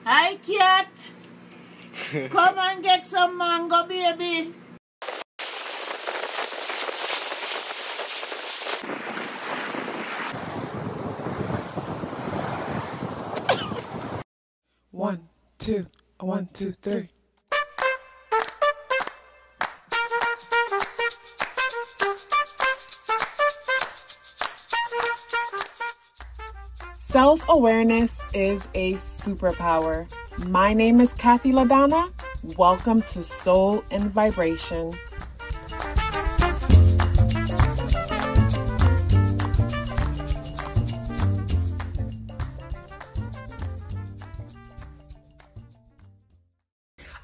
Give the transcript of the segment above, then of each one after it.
Hi, cat. Come and get some mango, baby. One, two, 1, 2, 3. Self-awareness is a superpower. My name is KathyLaDonna. Welcome to Soul and Vibration.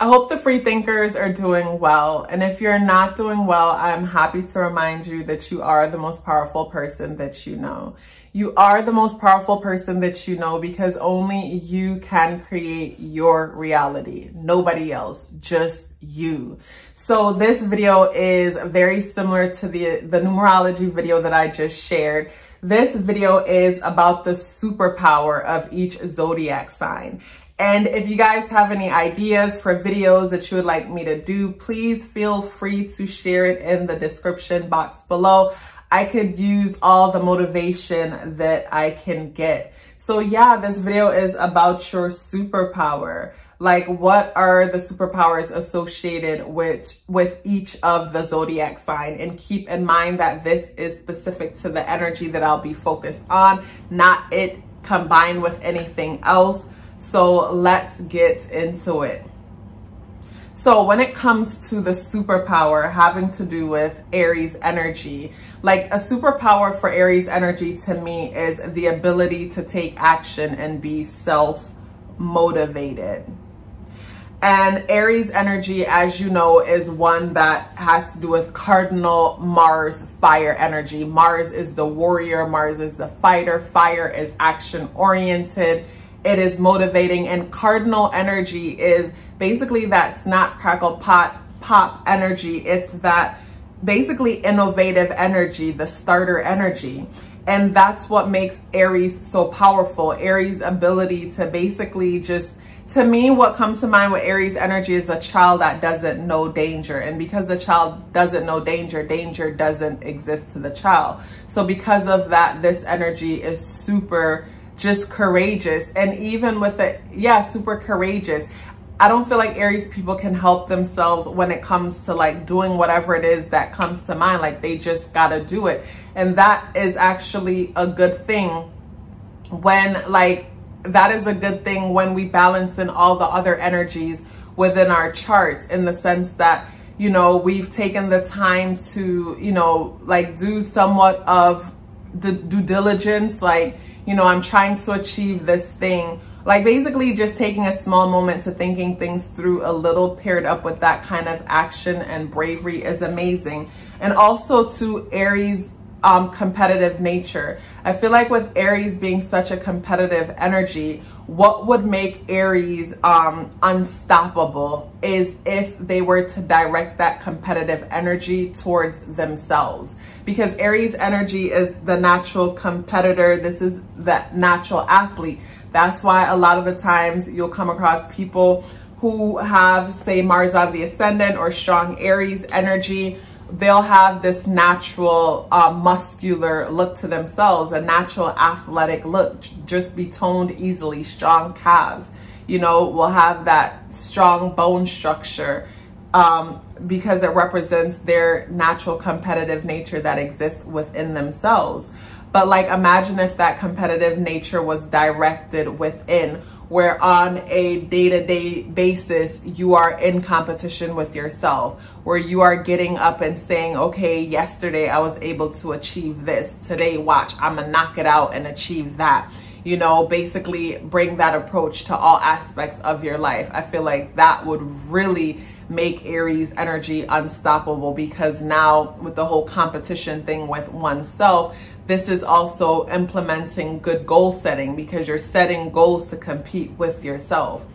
I hope the free thinkers are doing well. And if you're not doing well, I'm happy to remind you that you are the most powerful person that you know. You are the most powerful person that you know because only you can create your reality. Nobody else, just you. So this video is very similar to the numerology video that I just shared. This video is about the superpower of each zodiac sign. And if you guys have any ideas for videos that you would like me to do, please feel free to share it in the description box below. I could use all the motivation that I can get. So yeah, this video is about your superpower. Like, what are the superpowers associated with each of the zodiac sign? And keep in mind that this is specific to the energy that I'll be focused on, not it combined with anything else. So let's get into it. So when it comes to the superpower having to do with Aries energy, like a superpower for Aries energy to me is the ability to take action and be self-motivated. And Aries energy, as you know, is one that has to do with cardinal Mars fire energy. Mars is the warrior, Mars is the fighter, fire is action oriented. It is motivating, and cardinal energy is basically that snap, crackle, pop energy. It's that basically innovative energy, the starter energy. And that's what makes Aries so powerful. Aries' ability to basically just, to me, what comes to mind with Aries energy is a child that doesn't know danger. And because the child doesn't know danger, danger doesn't exist to the child. So because of that, this energy is super just courageous. And even with it, yeah, super courageous. I don't feel like Aries people can help themselves when it comes to like doing whatever it is that comes to mind. Like, they just gotta do it. And that is actually a good thing when that is a good thing when we balance in all the other energies within our charts, in the sense that, you know, we've taken the time to, you know, like do somewhat of the due diligence, like, you know, I'm trying to achieve this thing. Like, basically just taking a small moment to thinking things through a little, paired up with that kind of action and bravery is amazing. And also to Aries competitive nature. I feel like with Aries being such a competitive energy, what would make Aries unstoppable is if they were to direct that competitive energy towards themselves. Because Aries energy is the natural competitor. This is the natural athlete. That's why a lot of the times you'll come across people who have, say, Mars on the ascendant or strong Aries energy. They'll have this natural muscular look to themselves, a natural athletic look, just be toned easily, strong calves, you know, will have that strong bone structure because it represents their natural competitive nature that exists within themselves. But like, imagine if that competitive nature was directed within, where on a day-to-day basis, you are in competition with yourself, where you are getting up and saying, okay, yesterday I was able to achieve this. Today, watch, I'm gonna knock it out and achieve that. You know, basically bring that approach to all aspects of your life. I feel like that would really make Aries energy unstoppable, because now with the whole competition thing with oneself, this is also implementing good goal setting, because you're setting goals to compete with yourself.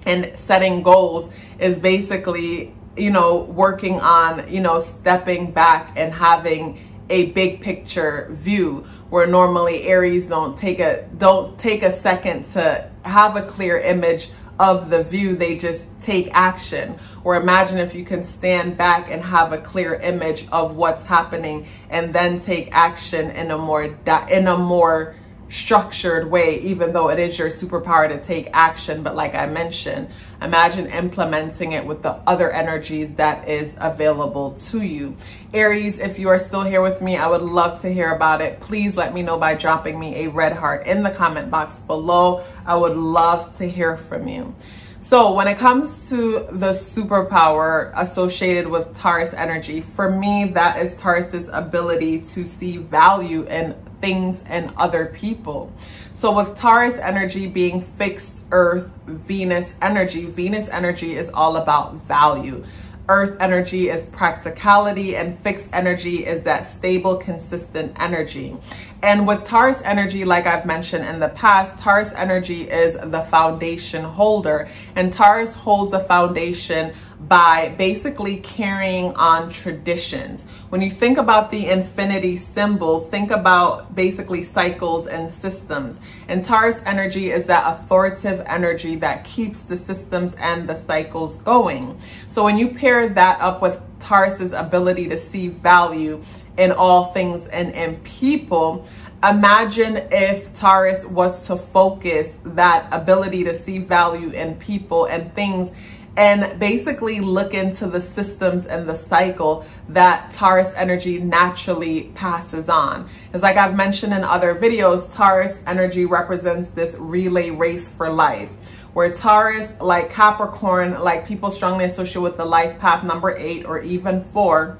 And setting goals is basically, you know, working on, you know, stepping back and having a big picture view, where normally Aries don't take a second to have a clear image of the view, they just take action. Or imagine if you can stand back and have a clear image of what's happening and then take action in a more structured way, even though it is your superpower to take action. But like I mentioned, imagine implementing it with the other energies that is available to you. Aries, if you are still here with me, I would love to hear about it. Please let me know by dropping me a red heart in the comment box below. I would love to hear from you. So when it comes to the superpower associated with Taurus energy, for me, that is Taurus's ability to see value in things and other people. So with Taurus energy being fixed Earth, Venus energy is all about value. Earth energy is practicality, and fixed energy is that stable, consistent energy. And with Taurus energy, like I've mentioned in the past, Taurus energy is the foundation holder, and Taurus holds the foundation by basically carrying on traditions. When you think about the infinity symbol, think about basically cycles and systems. And Taurus energy is that authoritative energy that keeps the systems and the cycles going. So when you pair that up with Taurus's ability to see value in all things and in people, imagine if Taurus was to focus that ability to see value in people and things and basically look into the systems and the cycle that Taurus energy naturally passes on. It's like I've mentioned in other videos, Taurus energy represents this relay race for life, where Taurus, like Capricorn, like people strongly associate with the life path number 8 or even 4,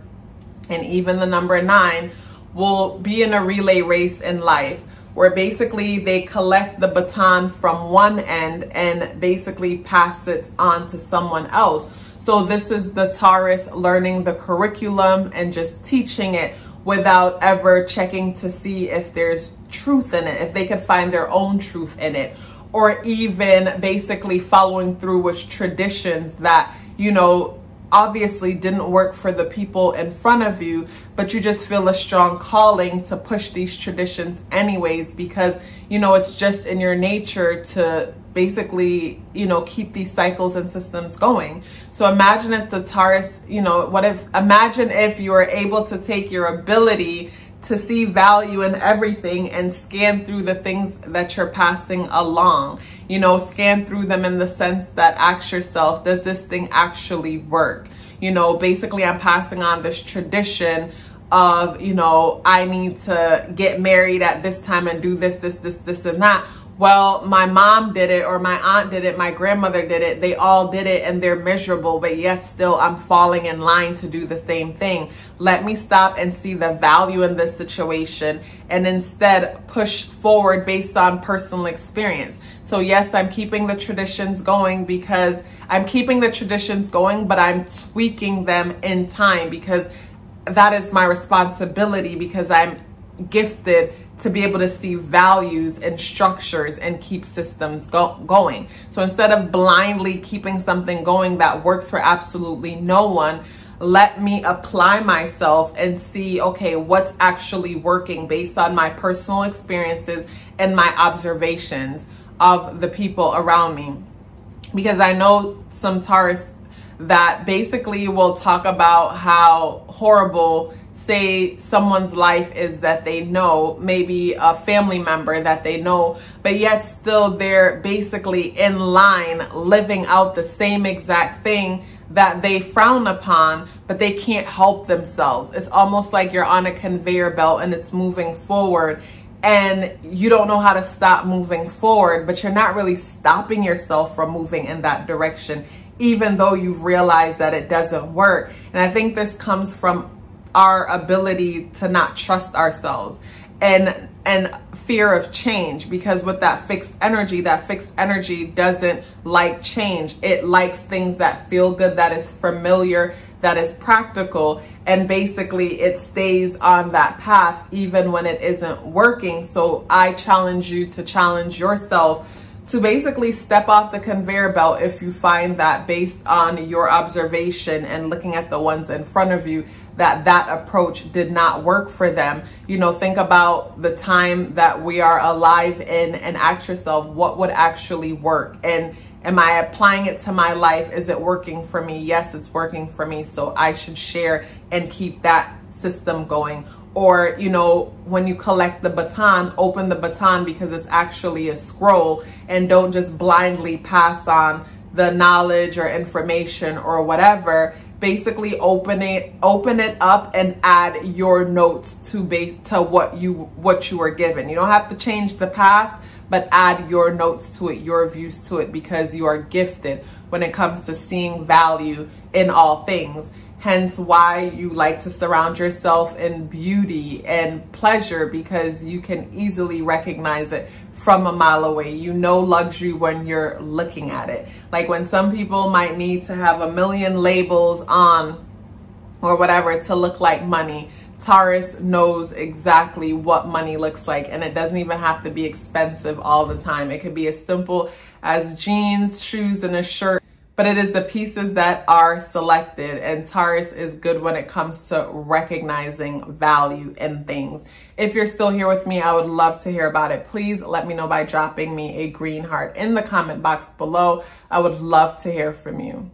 and even the number 9, will be in a relay race in life, where basically they collect the baton from one end and basically pass it on to someone else. So this is the Taurus learning the curriculum and just teaching it without ever checking to see if there's truth in it, if they could find their own truth in it, or even basically following through with traditions that, you know, obviously didn't work for the people in front of you, but you just feel a strong calling to push these traditions anyways, because, you know, it's just in your nature to basically, you know, keep these cycles and systems going. So imagine if the Taurus, you know, imagine if you were able to take your ability to see value in everything and scan through the things that you're passing along, you know, scan through them in the sense that ask yourself, does this thing actually work? You know, basically I'm passing on this tradition of, you know, I need to get married at this time and do this, and that. Well, my mom did it, or my aunt did it, my grandmother did it, they all did it and they're miserable, but yet still I'm falling in line to do the same thing. Let me stop and see the value in this situation and instead push forward based on personal experience. So yes, I'm keeping the traditions going because I'm keeping the traditions going, but I'm tweaking them in time because that is my responsibility, because I'm gifted to be able to see values and structures and keep systems going. So instead of blindly keeping something going that works for absolutely no one, let me apply myself and see, okay, what's actually working based on my personal experiences and my observations of the people around me. Because I know some Taurus that basically will talk about how horrible, say, someone's life is that they know, maybe a family member that they know, but yet still they're basically in line living out the same exact thing that they frown upon, but they can't help themselves. It's almost like you're on a conveyor belt and it's moving forward and you don't know how to stop moving forward, but you're not really stopping yourself from moving in that direction, even though you've realized that it doesn't work. And I think this comes from our ability to not trust ourselves and fear of change, because with that fixed energy doesn't like change. It likes things that feel good, that is familiar, that is practical, and basically it stays on that path even when it isn't working. So I challenge you to challenge yourself to basically step off the conveyor belt if you find that, based on your observation and looking at the ones in front of you, that approach did not work for them. You know, think about the time that we are alive in and ask yourself, what would actually work? And am I applying it to my life? Is it working for me? Yes, it's working for me. So I should share and keep that system going. Or, you know, when you collect the baton, open the baton because it's actually a scroll, and don't just blindly pass on the knowledge or information or whatever. Basically open it up and add your notes to what you were given. You don't have to change the past, but add your notes to it, your views to it, because you are gifted when it comes to seeing value in all things. Hence why you like to surround yourself in beauty and pleasure, because you can easily recognize it from a mile away. You know luxury when you're looking at it. Like when some people might need to have a million labels on or whatever to look like money, Taurus knows exactly what money looks like, and it doesn't even have to be expensive all the time. It could be as simple as jeans, shoes, and a shirt. But it is the pieces that are selected, and Taurus is good when it comes to recognizing value in things. If you're still here with me, I would love to hear about it. Please let me know by dropping me a green heart in the comment box below. I would love to hear from you.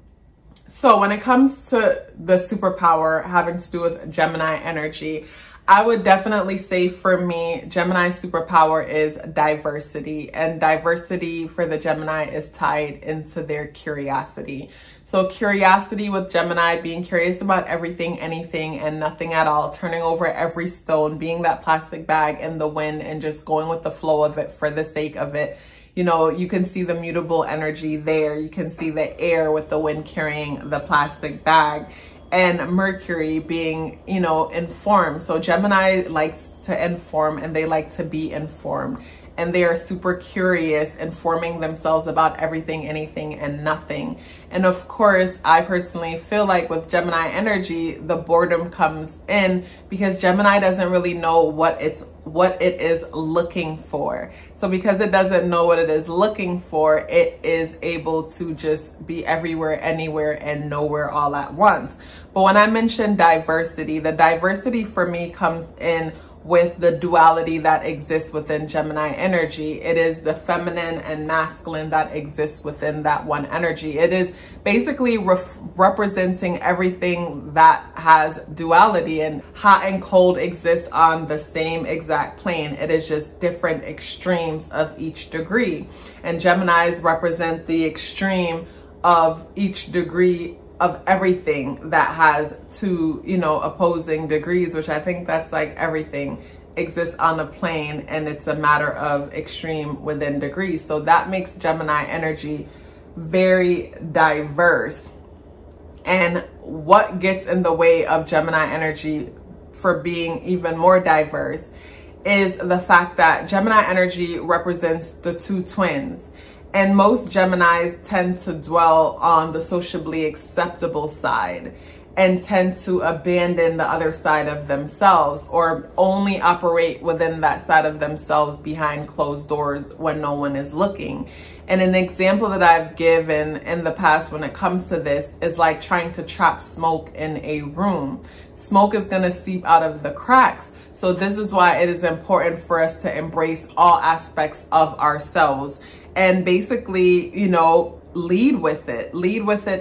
So when it comes to the superpower having to do with Gemini energy, I would definitely say for me, Gemini superpower is diversity, and diversity for the Gemini is tied into their curiosity. So curiosity with Gemini, being curious about everything, anything, and nothing at all, turning over every stone, being that plastic bag in the wind and just going with the flow of it for the sake of it. You know, you can see the mutable energy there. You can see the air with the wind carrying the plastic bag. And Mercury being, you know, informed. So Gemini likes to inform, and they like to be informed. And they are super curious, informing themselves about everything, anything, and nothing. And of course, I personally feel like with Gemini energy, the boredom comes in because Gemini doesn't really know what it is looking for. So because it doesn't know what it is looking for, it is able to just be everywhere, anywhere, and nowhere all at once. But when I mention diversity, the diversity for me comes in with the duality that exists within Gemini energy. It is the feminine and masculine that exists within that one energy. It is basically representing everything that has duality, and hot and cold exists on the same exact plane. It is just different extremes of each degree. And Geminis represent the extreme of each degree of everything that has two, you know, opposing degrees, which I think that's like everything exists on a plane, and it's a matter of extreme within degrees. So that makes Gemini energy very diverse. And what gets in the way of Gemini energy for being even more diverse is the fact that Gemini energy represents the two twins. And most Geminis tend to dwell on the sociably acceptable side and tend to abandon the other side of themselves, or only operate within that side of themselves behind closed doors when no one is looking. And an example that I've given in the past when it comes to this is like trying to trap smoke in a room. Smoke is going to seep out of the cracks. So this is why it is important for us to embrace all aspects of ourselves. And basically, you know, lead with it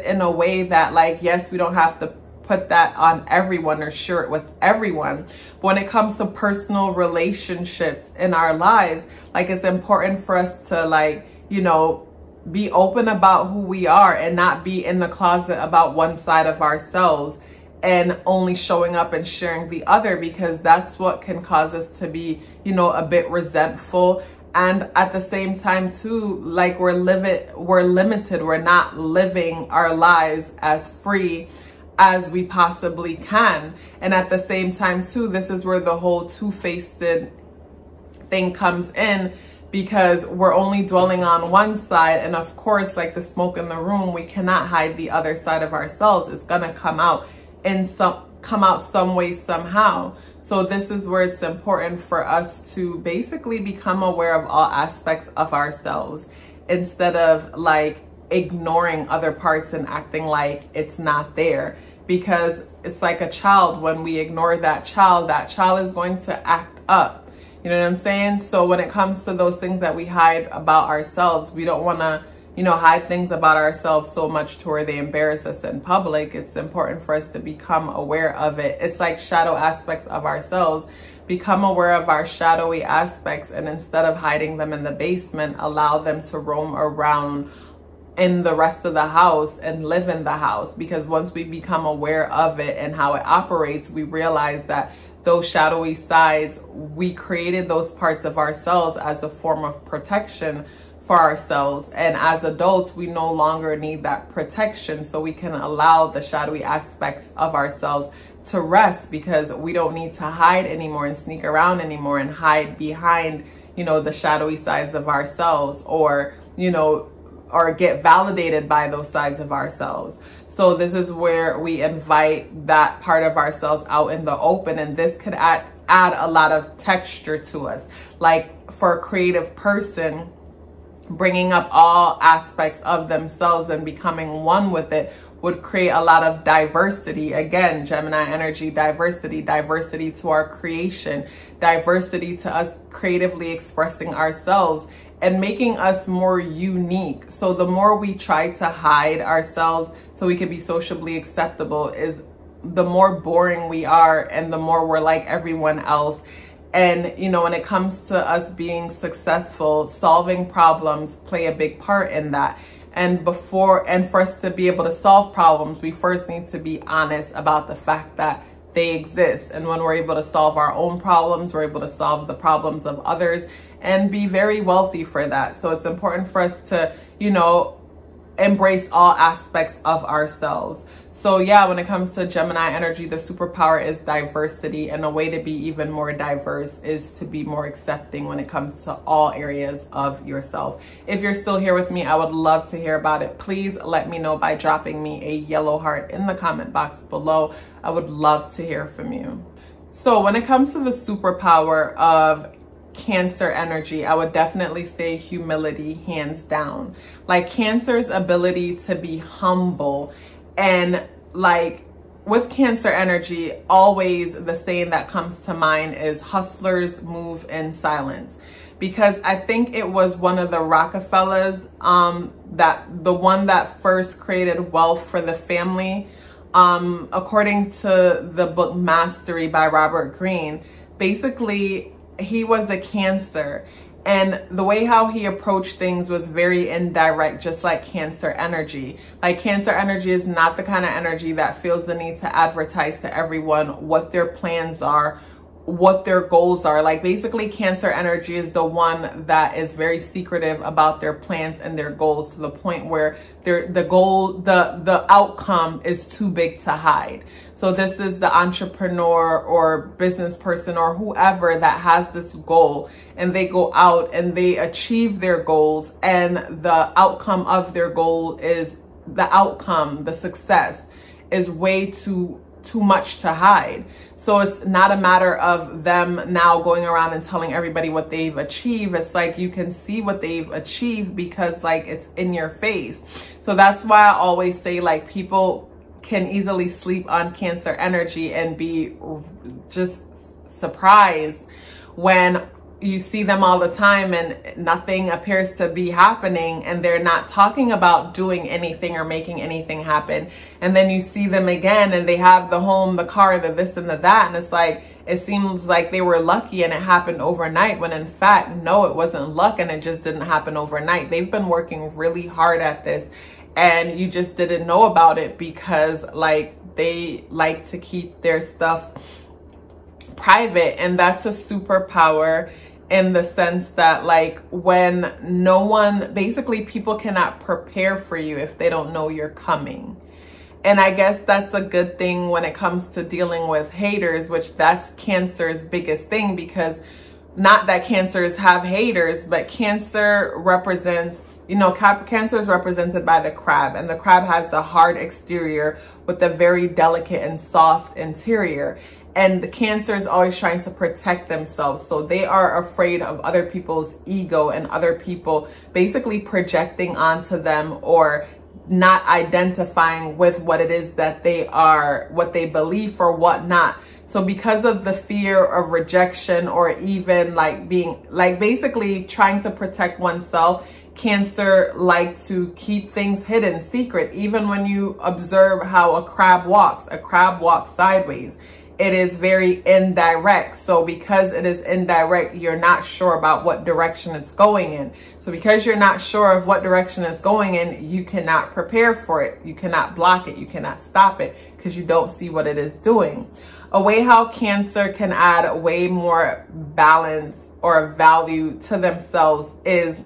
in a way that, like, yes, we don't have to put that on everyone or share it with everyone. But when it comes to personal relationships in our lives, like, it's important for us to, like, you know, be open about who we are and not be in the closet about one side of ourselves and only showing up and sharing the other, because that's what can cause us to be, you know, a bit resentful. And at the same time too, like, we're limited. We're not living our lives as free as we possibly can. And at the same time too, this is where the whole two-faced thing comes in, because we're only dwelling on one side. And of course, like the smoke in the room, we cannot hide the other side of ourselves. It's gonna come out some way, somehow. So this is where it's important for us to basically become aware of all aspects of ourselves instead of like ignoring other parts and acting like it's not there. Because it's like a child. When we ignore that child is going to act up. You know what I'm saying? So when it comes to those things that we hide about ourselves, we don't want to, you know, hide things about ourselves so much to where they embarrass us in public. It's important for us to become aware of it. It's like shadow aspects of ourselves. Become aware of our shadowy aspects, and instead of hiding them in the basement, allow them to roam around in the rest of the house and live in the house. Because once we become aware of it and how it operates, we realize that those shadowy sides, we created those parts of ourselves as a form of protection for ourselves. And as adults, we no longer need that protection. So we can allow the shadowy aspects of ourselves to rest, because we don't need to hide anymore and sneak around anymore and hide behind, you know, the shadowy sides of ourselves, or, you know, or get validated by those sides of ourselves. So this is where we invite that part of ourselves out in the open, and this could add a lot of texture to us. Like for a creative person, bringing up all aspects of themselves and becoming one with it would create a lot of diversity. Again, Gemini energy, diversity to our creation, diversity to us creatively expressing ourselves and making us more unique. So the more we try to hide ourselves so we can be socially acceptable, is the more boring we are and the more we're like everyone else. And, you know, when it comes to us being successful, solving problems play a big part in that. And for us to be able to solve problems, we first need to be honest about the fact that they exist. And when we're able to solve our own problems, we're able to solve the problems of others and be very wealthy for that. So it's important for us to, you know, embrace all aspects of ourselves. So yeah, when it comes to Gemini energy, the superpower is diversity, and a way to be even more diverse is to be more accepting when it comes to all areas of yourself. If you're still here with me, I would love to hear about it. Please let me know by dropping me a yellow heart in the comment box below. I would love to hear from you. So when it comes to the superpower of Cancer energy, I would definitely say humility, hands down. Like Cancer's ability to be humble, and like with Cancer energy, always the saying that comes to mind is hustlers move in silence. Because I think it was one of the Rockefellers, that the one that first created wealth for the family, according to the book Mastery by Robert Greene. Basically, he was a Cancer, and the way how he approached things was very indirect, just like Cancer energy. Like Cancer energy is not the kind of energy that feels the need to advertise to everyone what their plans are, what their goals are. Like basically Cancer energy is the one that is very secretive about their plans and their goals, to the point where the outcome is too big to hide. So this is the entrepreneur or business person or whoever that has this goal, and they go out and they achieve their goals, and the outcome of their goal is the success is way too much to hide. So it's not a matter of them now going around and telling everybody what they've achieved. It's like you can see what they've achieved because like it's in your face. So that's why I always say, like, people can easily sleep on Cancer energy and be just surprised when you see them all the time and nothing appears to be happening, and they're not talking about doing anything or making anything happen. And then you see them again and they have the home, the car, the this and the that, and it's like, it seems like they were lucky and it happened overnight, when in fact, no, it wasn't luck, and it just didn't happen overnight. They've been working really hard at this, and you just didn't know about it because like they like to keep their stuff private. And that's a superpower, in the sense that like when no one, basically people cannot prepare for you if they don't know you're coming. And I guess that's a good thing when it comes to dealing with haters, which that's Cancer's biggest thing, because not that Cancers have haters, but Cancer represents, you know, Cancer is represented by the crab, and the crab has a hard exterior with a very delicate and soft interior. And the Cancer is always trying to protect themselves. So they are afraid of other people's ego and other people basically projecting onto them or not identifying with what it is that they are, what they believe or whatnot. So because of the fear of rejection or even like being like basically trying to protect oneself, Cancer like to keep things hidden, secret. Even when you observe how a crab walks sideways. It is very indirect. So because it is indirect, you're not sure about what direction it's going in. So because you're not sure of what direction it's going in, you cannot prepare for it. You cannot block it. You cannot stop it because you don't see what it is doing. A way how Cancer can add way more balance or value to themselves is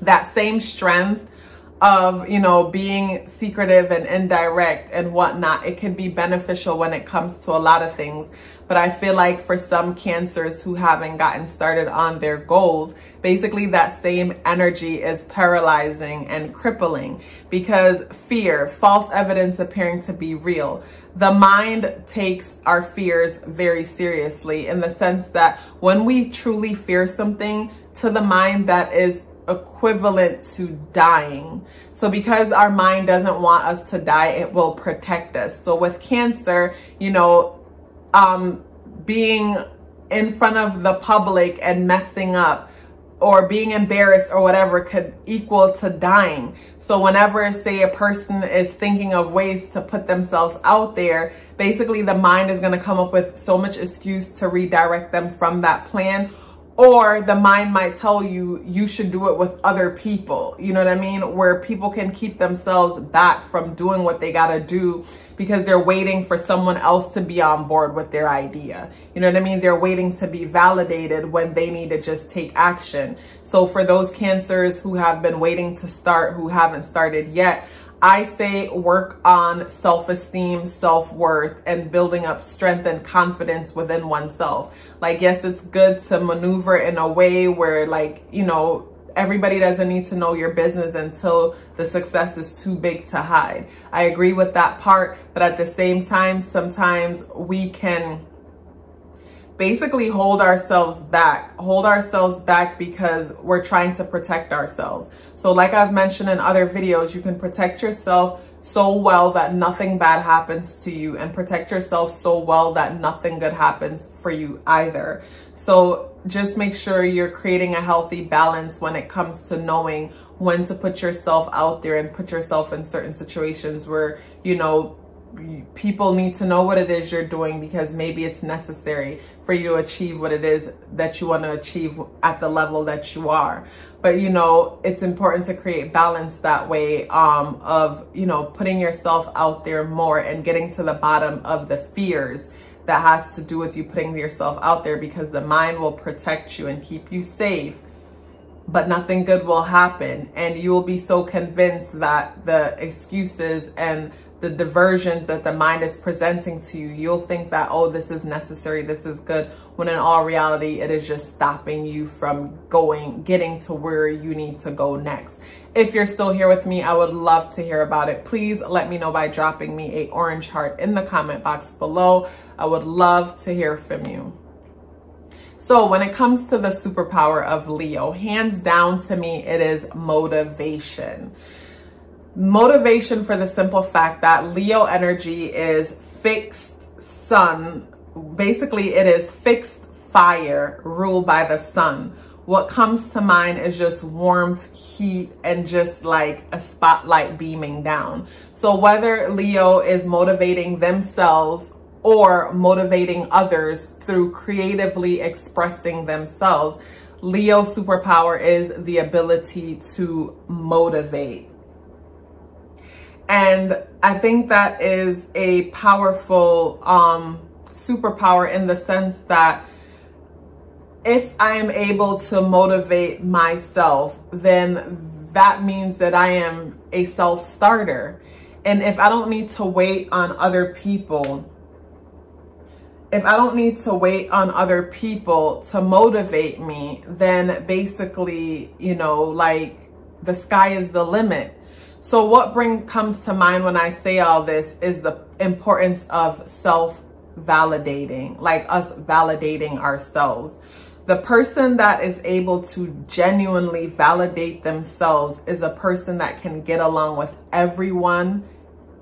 that same strength of, you know, being secretive and indirect and whatnot. It can be beneficial when it comes to a lot of things. But I feel like for some Cancers who haven't gotten started on their goals, basically that same energy is paralyzing and crippling because fear, false evidence appearing to be real. The mind takes our fears very seriously in the sense that when we truly fear something, to the mind that is equivalent to dying. So because our mind doesn't want us to die, it will protect us. So with Cancer, you know, being in front of the public and messing up or being embarrassed or whatever could equal to dying. So whenever, say, a person is thinking of ways to put themselves out there, basically the mind is going to come up with so much excuse to redirect them from that plan. Or the mind might tell you, you should do it with other people. You know what I mean? Where people can keep themselves back from doing what they got to do because they're waiting for someone else to be on board with their idea. You know what I mean? They're waiting to be validated when they need to just take action. So for those Cancers who have been waiting to start, who haven't started yet, I say work on self-esteem, self-worth, and building up strength and confidence within oneself. Like, yes, it's good to maneuver in a way where, like, you know, everybody doesn't need to know your business until the success is too big to hide. I agree with that part, but at the same time, sometimes we can basically hold ourselves back because we're trying to protect ourselves. So like I've mentioned in other videos, you can protect yourself so well that nothing bad happens to you and protect yourself so well that nothing good happens for you either. So just make sure you're creating a healthy balance when it comes to knowing when to put yourself out there and put yourself in certain situations where, you know, people need to know what it is you're doing because maybe it's necessary for you to achieve what it is that you want to achieve at the level that you are. But, you know, it's important to create balance that way of, you know, putting yourself out there more and getting to the bottom of the fears that has to do with you putting yourself out there, because the mind will protect you and keep you safe, but nothing good will happen. And you will be so convinced that the excuses and the diversions that the mind is presenting to you, you'll think that, oh, this is necessary, this is good, when in all reality, it is just stopping you from getting to where you need to go next. If you're still here with me, I would love to hear about it. Please let me know by dropping me an orange heart in the comment box below. I would love to hear from you. So when it comes to the superpower of Leo, hands down to me, it is motivation. Motivation for the simple fact that Leo energy is fixed sun. Basically, it is fixed fire ruled by the sun. What comes to mind is just warmth, heat, and just like a spotlight beaming down. So whether Leo is motivating themselves or motivating others through creatively expressing themselves, Leo superpower is the ability to motivate. And I think that is a powerful superpower in the sense that if I am able to motivate myself, then that means that I am a self-starter. And if I don't need to wait on other people, to motivate me, then basically, you know, like the sky is the limit. So what comes to mind when I say all this is the importance of validating, like us validating ourselves. The person that is able to genuinely validate themselves is a person that can get along with everyone,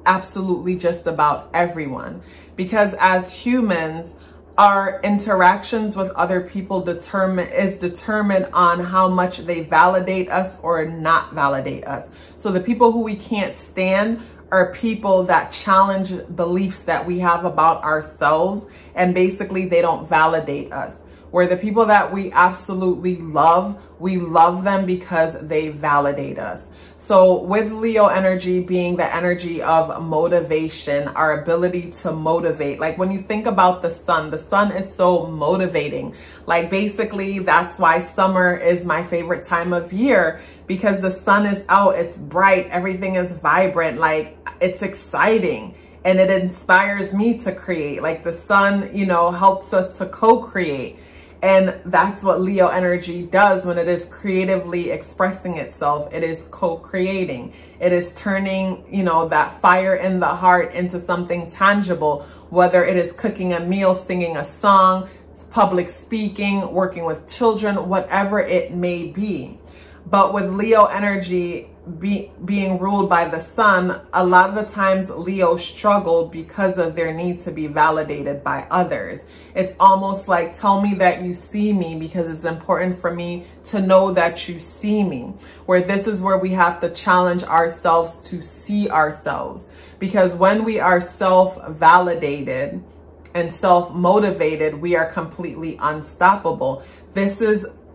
absolutely just about everyone. Because as humans, our interactions with other people is determined on how much they validate us or not validate us. So the people who we can't stand are people that challenge beliefs that we have about ourselves, and basically they don't validate us. Where the people that we absolutely love, we love them because they validate us. So with Leo energy being the energy of motivation, our ability to motivate, like when you think about the sun is so motivating. Like basically that's why summer is my favorite time of year, because the sun is out, it's bright, everything is vibrant, like it's exciting. And it inspires me to create. Like the sun, you know, helps us to co-create. And that's what Leo energy does when it is creatively expressing itself. It is co-creating. It is turning, you know, that fire in the heart into something tangible, whether it is cooking a meal, singing a song, public speaking, working with children, whatever it may be. But with Leo energy being ruled by the sun, a lot of the times Leo struggle because of their need to be validated by others. It's almost like, tell me that you see me, because it's important for me to know that you see me. Where this is where we have to challenge ourselves to see ourselves. Because when we are self-validated and self-motivated, we are completely unstoppable.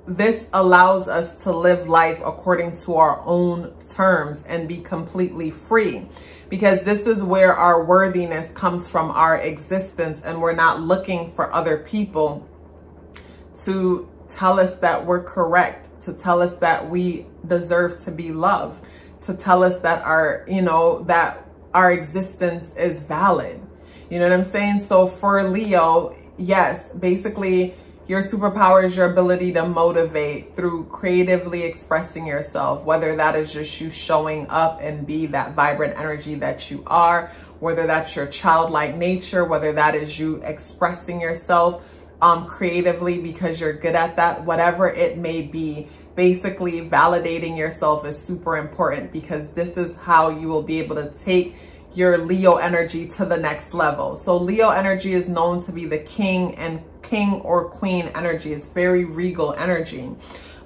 This allows us to live life according to our own terms and be completely free, because this is where our worthiness comes from, our existence, and we're not looking for other people to tell us that we're correct, to tell us that we deserve to be loved, to tell us that our, you know, that our existence is valid. You know what I'm saying? So for Leo, yes, basically, your superpower is your ability to motivate through creatively expressing yourself, whether that is just you showing up and be that vibrant energy that you are, whether that's your childlike nature, whether that is you expressing yourself creatively because you're good at that, whatever it may be. Basically, validating yourself is super important, because this is how you will be able to take your Leo energy to the next level. So Leo energy is known to be the king or queen energy. It's very regal energy.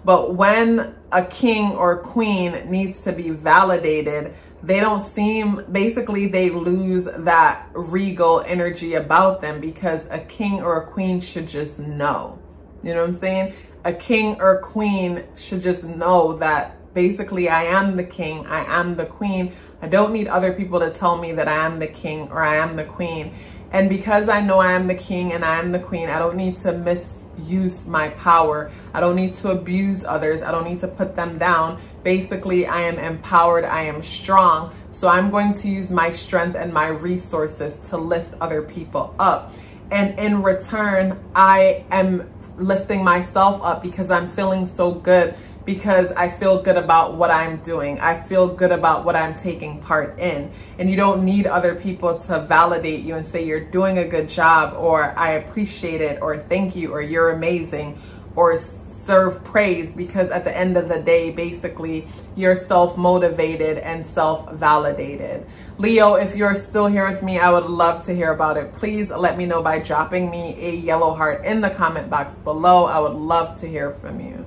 But when a king or queen needs to be validated, they don't seem, basically they lose that regal energy about them, because a king or a queen should just know. You know what I'm saying? A king or queen should just know that basically I am the king, I am the queen. I don't need other people to tell me that I am the king or I am the queen. And because I know I am the king and I am the queen, I don't need to misuse my power. I don't need to abuse others. I don't need to put them down. Basically, I am empowered. I am strong. So I'm going to use my strength and my resources to lift other people up. And in return, I am lifting myself up because I'm feeling so good, because I feel good about what I'm doing. I feel good about what I'm taking part in. And you don't need other people to validate you and say you're doing a good job, or I appreciate it, or thank you, or you're amazing, or serve praise, because at the end of the day, basically, you're self-motivated and self-validated. Leo, if you're still here with me, I would love to hear about it. Please let me know by dropping me a yellow heart in the comment box below. I would love to hear from you.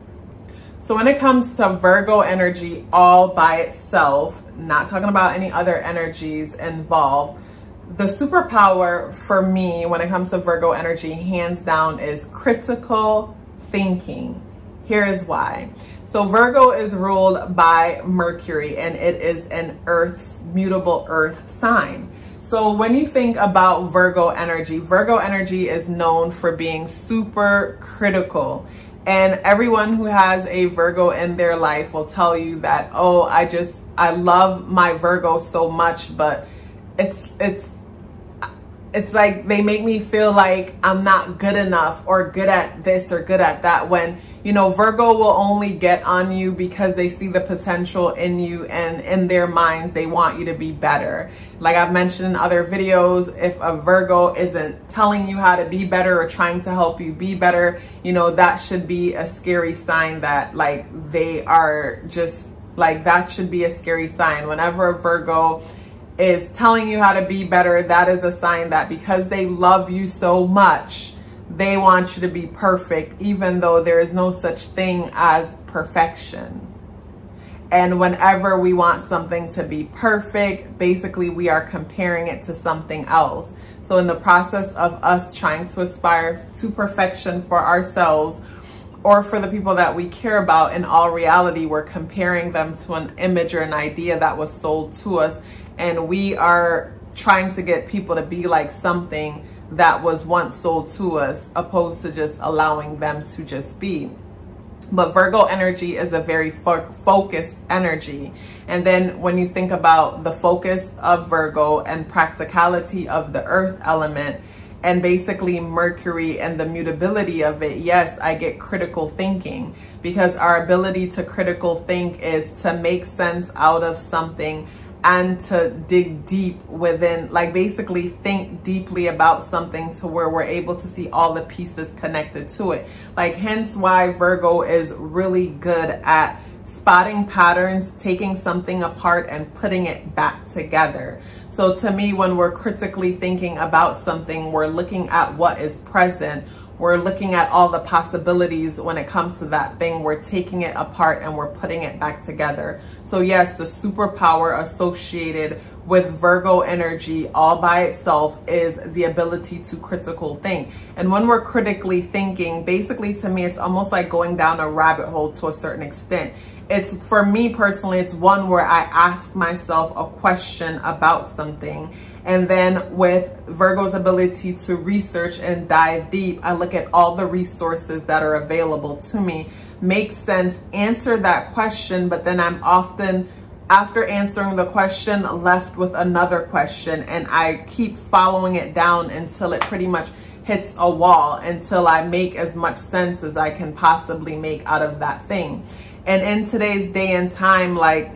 So when it comes to Virgo energy all by itself, not talking about any other energies involved, the superpower for me when it comes to Virgo energy, hands down, is critical thinking. Here is why. So Virgo is ruled by Mercury, and it is an mutable earth sign. So when you think about Virgo energy is known for being super critical. And everyone who has a Virgo in their life will tell you that, oh, I love my Virgo so much, but it's like they make me feel like I'm not good enough or good at this or good at that, when, You know, Virgo will only get on you because they see the potential in you, and in their minds, they want you to be better. Like I've mentioned in other videos, if a Virgo isn't telling you how to be better or trying to help you be better, you know, that should be a scary sign that like they are just like, that should be a scary sign. Whenever a Virgo is telling you how to be better, that is a sign that because they love you so much, they want you to be perfect, even though there is no such thing as perfection. And whenever we want something to be perfect, basically we are comparing it to something else. So in the process of us trying to aspire to perfection for ourselves or for the people that we care about, in all reality, we're comparing them to an image or an idea that was sold to us. And we are trying to get people to be like something that was once sold to us, opposed to just allowing them to just be. But Virgo energy is a very focused energy. And then when you think about the focus of Virgo and practicality of the earth element, and basically Mercury and the mutability of it, yes, I get critical thinking, because our ability to critical think is to make sense out of something and to dig deep within, like basically think deeply about something to where we're able to see all the pieces connected to it. Like hence why Virgo is really good at spotting patterns, taking something apart and putting it back together. So to me, when we're critically thinking about something, we're looking at what is present. We're looking at all the possibilities when it comes to that thing. We're taking it apart and we're putting it back together. So yes, the superpower associated with Virgo energy all by itself is the ability to critical think. And when we're critically thinking, basically to me, it's almost like going down a rabbit hole to a certain extent. It's, for me personally, it's one where I ask myself a question about something. And then with Virgo's ability to research and dive deep, I look at all the resources that are available to me, make sense, answer that question, but then I'm often, after answering the question, left with another question, and I keep following it down until it pretty much hits a wall, until I make as much sense as I can possibly make out of that thing. And in today's day and time, like,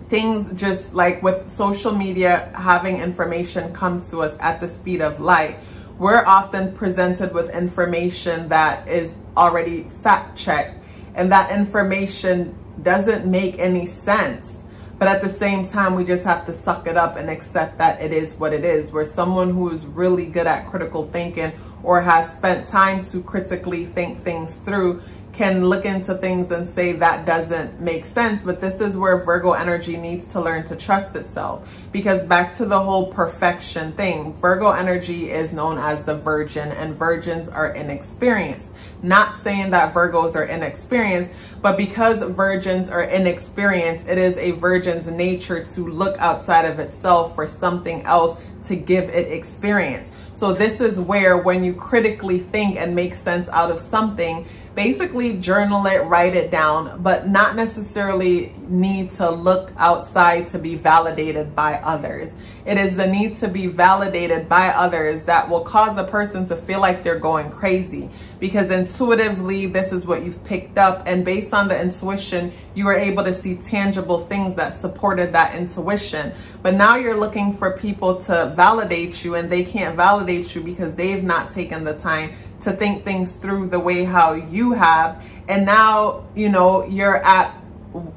things just like with social media, having information come to us at the speed of light, we're often presented with information that is already fact checked, and that information doesn't make any sense. But at the same time, we just have to suck it up and accept that it is what it is. Where someone who is really good at critical thinking or has spent time to critically think things through can look into things and say that doesn't make sense. But this is where Virgo energy needs to learn to trust itself, because back to the whole perfection thing, Virgo energy is known as the virgin, and virgins are inexperienced. Not saying that Virgos are inexperienced, but because virgins are inexperienced, it is a virgin's nature to look outside of itself for something else to give it experience. So this is where, when you critically think and make sense out of something, basically journal it, write it down, but not necessarily need to look outside to be validated by others. It is the need to be validated by others that will cause a person to feel like they're going crazy, because intuitively this is what you've picked up, and based on the intuition you were able to see tangible things that supported that intuition. But now you're looking for people to validate you, and they can't validate you because they've not taken the time to think things through the way how you have. And now, you know, you're at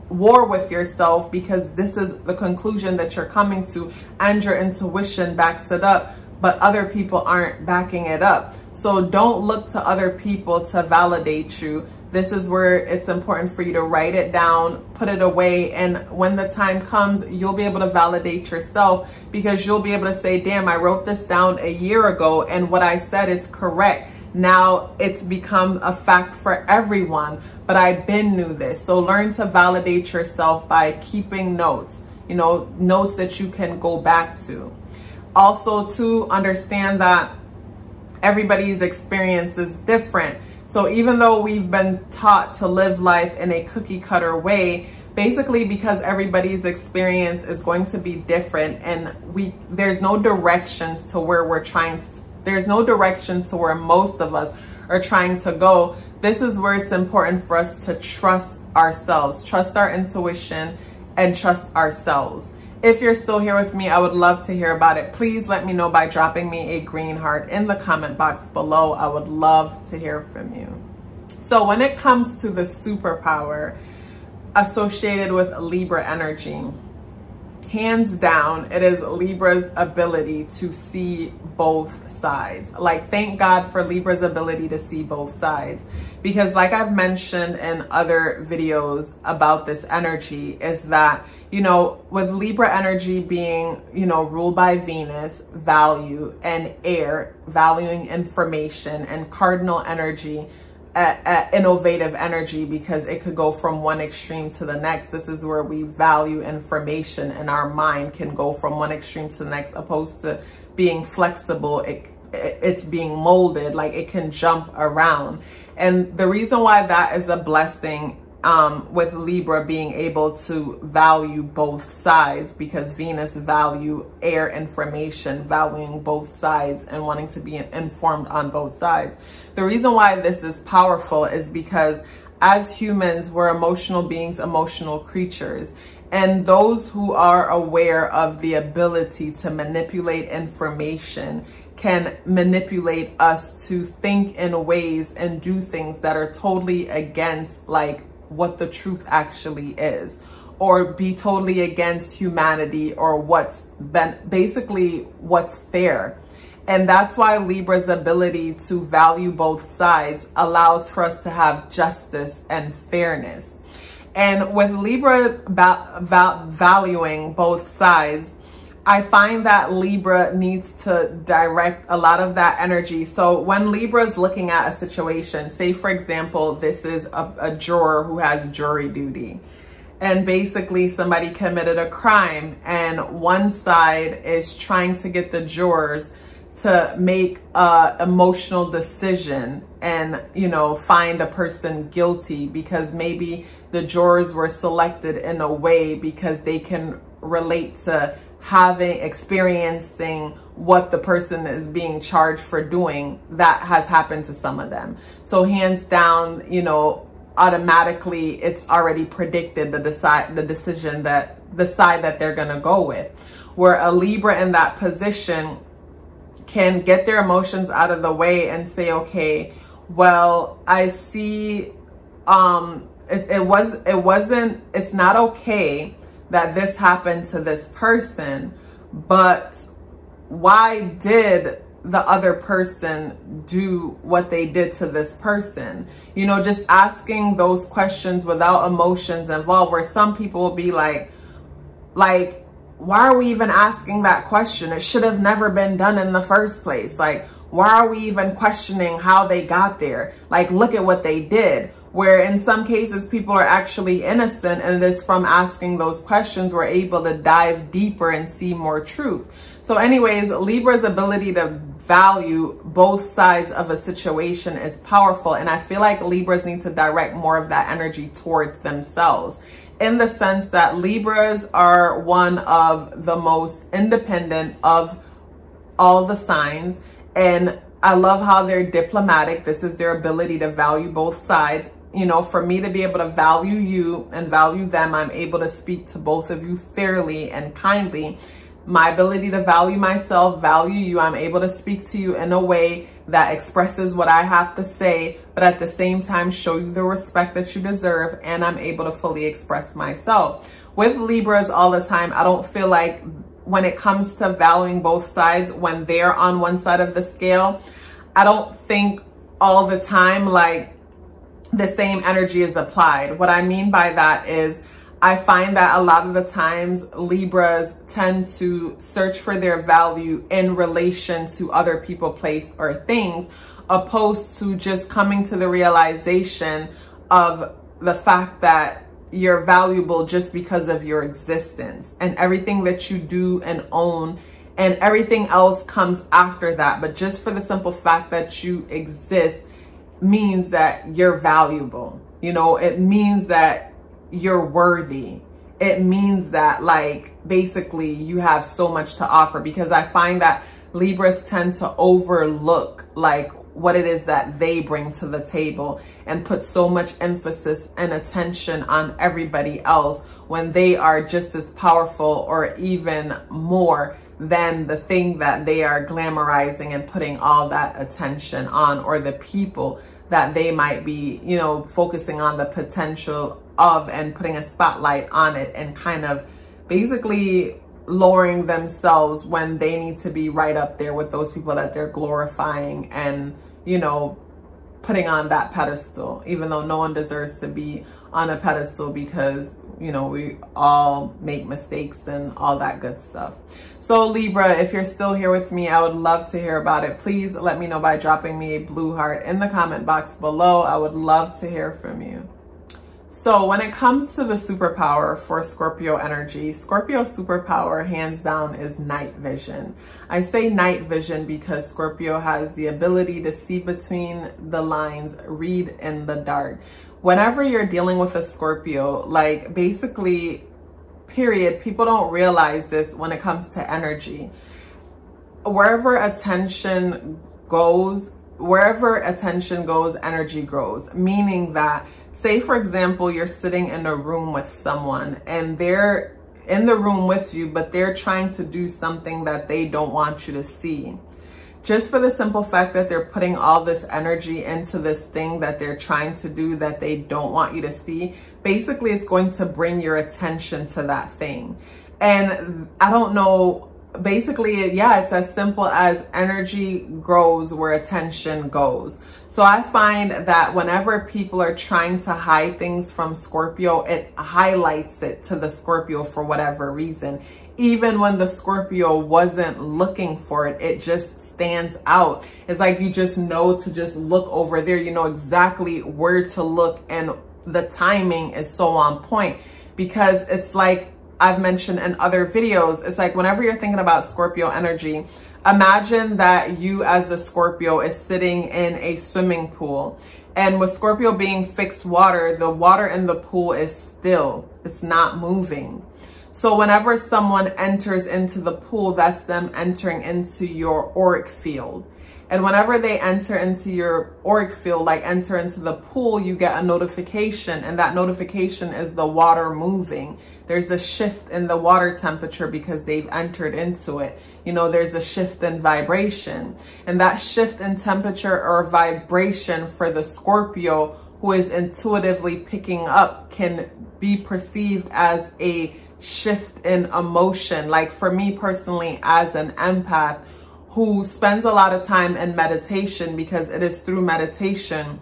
war with yourself because this is the conclusion that you're coming to, and your intuition backs it up, but other people aren't backing it up. So don't look to other people to validate you. This is where it's important for you to write it down, put it away, and when the time comes, you'll be able to validate yourself, because you'll be able to say, damn, I wrote this down a year ago and what I said is correct. Now it's become a fact for everyone, but I been knew this. So learn to validate yourself by keeping notes, you know, notes that you can go back to. Also, to understand that everybody's experience is different. So even though we've been taught to live life in a cookie cutter way, basically because everybody's experience is going to be different, and there's no directions to where we're trying to, there's no directions to where most of us or trying to go, this is where it's important for us to trust ourselves, trust our intuition, and trust ourselves. If you're still here with me, I would love to hear about it. Please let me know by dropping me a green heart in the comment box below. I would love to hear from you. So when it comes to the superpower associated with Libra energy, hands down, it is Libra's ability to see both sides. Like, thank God for Libra's ability to see both sides. Because like I've mentioned in other videos about this energy, is that, you know, with Libra energy being, you know, ruled by Venus, value, and air, valuing information, and cardinal energy, innovative energy, because it could go from one extreme to the next. This is where we value information, and our mind can go from one extreme to the next, opposed to being flexible. It's being molded, like it can jump around. And the reason why that is a blessing with Libra being able to value both sides, because Venus value air information, valuing both sides and wanting to be informed on both sides. The reason why this is powerful is because as humans, we're emotional beings, emotional creatures. And those who are aware of the ability to manipulate information can manipulate us to think in ways and do things that are totally against like what the truth actually is, or be totally against humanity, or what's basically what's fair. And that's why Libra's ability to value both sides allows for us to have justice and fairness. And with Libra valuing both sides, I find that Libra needs to direct a lot of that energy. So when Libra is looking at a situation, say for example, this is a juror who has jury duty, and basically somebody committed a crime, and one side is trying to get the jurors to make a emotional decision and, you know, find a person guilty, because maybe the jurors were selected in a way because they can relate to experiencing what the person is being charged for doing. That has happened to some of them. So hands down, you know, automatically it's already predicted the decision that the side that they're going to go with. Where a Libra in that position can get their emotions out of the way and say, okay, well, I see, it's not okay that this happened to this person, but why did the other person do what they did to this person? You know, just asking those questions without emotions involved, where some people will be like, why are we even asking that question? It should have never been done in the first place. Like, why are we even questioning how they got there? Like, look at what they did. Where in some cases people are actually innocent, and this, from asking those questions, we're able to dive deeper and see more truth. So anyways, Libra's ability to value both sides of a situation is powerful, and I feel like Libras need to direct more of that energy towards themselves, in the sense that Libras are one of the most independent of all the signs, and I love how they're diplomatic. This is their ability to value both sides. You know, for me to be able to value you and value them, I'm able to speak to both of you fairly and kindly. My ability to value myself, value you, I'm able to speak to you in a way that expresses what I have to say, but at the same time show you the respect that you deserve, and I'm able to fully express myself. With Libras all the time, I don't feel like when it comes to valuing both sides, when they're on one side of the scale, I don't think all the time like the same energy is applied. What I mean by that is, I find that a lot of the times Libras tend to search for their value in relation to other people, place, or things, opposed to just coming to the realization of the fact that you're valuable just because of your existence, and everything that you do and own, and everything else comes after that. But just for the simple fact that you exist means that you're valuable. You know, it means that you're worthy. It means that, like, basically you have so much to offer, because I find that Libras tend to overlook like what it is that they bring to the table and put so much emphasis and attention on everybody else when they are just as powerful or even more than the thing that they are glamorizing and putting all that attention on, or the people that they might be, you know, focusing on the potential of and putting a spotlight on it, and kind of basically lowering themselves when they need to be right up there with those people that they're glorifying and, you know, putting on that pedestal, even though no one deserves to be on a pedestal, because, you know, we all make mistakes and all that good stuff. So Libra, if you're still here with me, I would love to hear about it. Please let me know by dropping me a blue heart in the comment box below. I would love to hear from you. So when it comes to the superpower for Scorpio energy, Scorpio superpower hands down is night vision. I say night vision because Scorpio has the ability to see between the lines, read in the dark. Whenever you're dealing with a Scorpio, like basically, period, people don't realize this when it comes to energy. Wherever attention goes, energy grows. Meaning that, say for example, you're sitting in a room with someone and they're in the room with you, but they're trying to do something that they don't want you to see. Just for the simple fact that they're putting all this energy into this thing that they're trying to do that they don't want you to see, basically it's going to bring your attention to that thing. And I don't know, basically, yeah, it's as simple as energy grows where attention goes. So I find that whenever people are trying to hide things from Scorpio, it highlights it to the Scorpio for whatever reason. Even when the Scorpio wasn't looking for it, it just stands out. It's like you just know to just look over there. You know exactly where to look, and the timing is so on point, because it's like I've mentioned in other videos, it's like whenever you're thinking about Scorpio energy, imagine that you as a Scorpio is sitting in a swimming pool. And with Scorpio being fixed water, the water in the pool is still, it's not moving. So whenever someone enters into the pool, that's them entering into your auric field. And whenever they enter into your auric field, like enter into the pool, you get a notification, and that notification is the water moving. There's a shift in the water temperature because they've entered into it. You know, there's a shift in vibration, and that shift in temperature or vibration for the Scorpio who is intuitively picking up can be perceived as a shift in emotion. Like for me personally, as an empath who spends a lot of time in meditation, because it is through meditation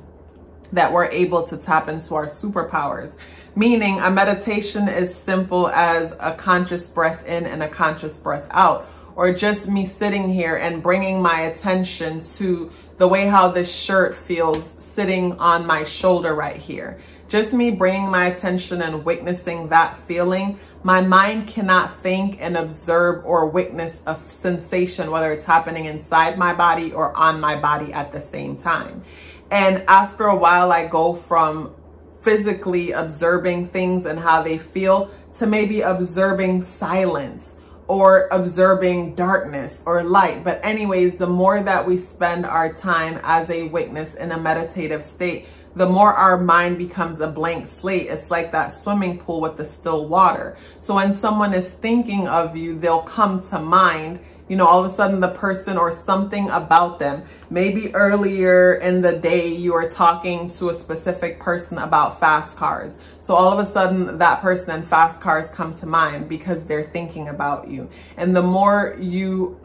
that we're able to tap into our superpowers. Meaning a meditation is simple as a conscious breath in and a conscious breath out, or just me sitting here and bringing my attention to the way how this shirt feels sitting on my shoulder right here. Just me bringing my attention and witnessing that feeling. My mind cannot think and observe or witness a sensation, whether it's happening inside my body or on my body at the same time. And after a while, I go from physically observing things and how they feel to maybe observing silence or observing darkness or light. But anyways, the more that we spend our time as a witness in a meditative state, the more our mind becomes a blank slate. It's like that swimming pool with the still water. So when someone is thinking of you, they'll come to mind, you know, all of a sudden the person or something about them. Maybe earlier in the day, you were talking to a specific person about fast cars. So all of a sudden that person and fast cars come to mind because they're thinking about you. And the more you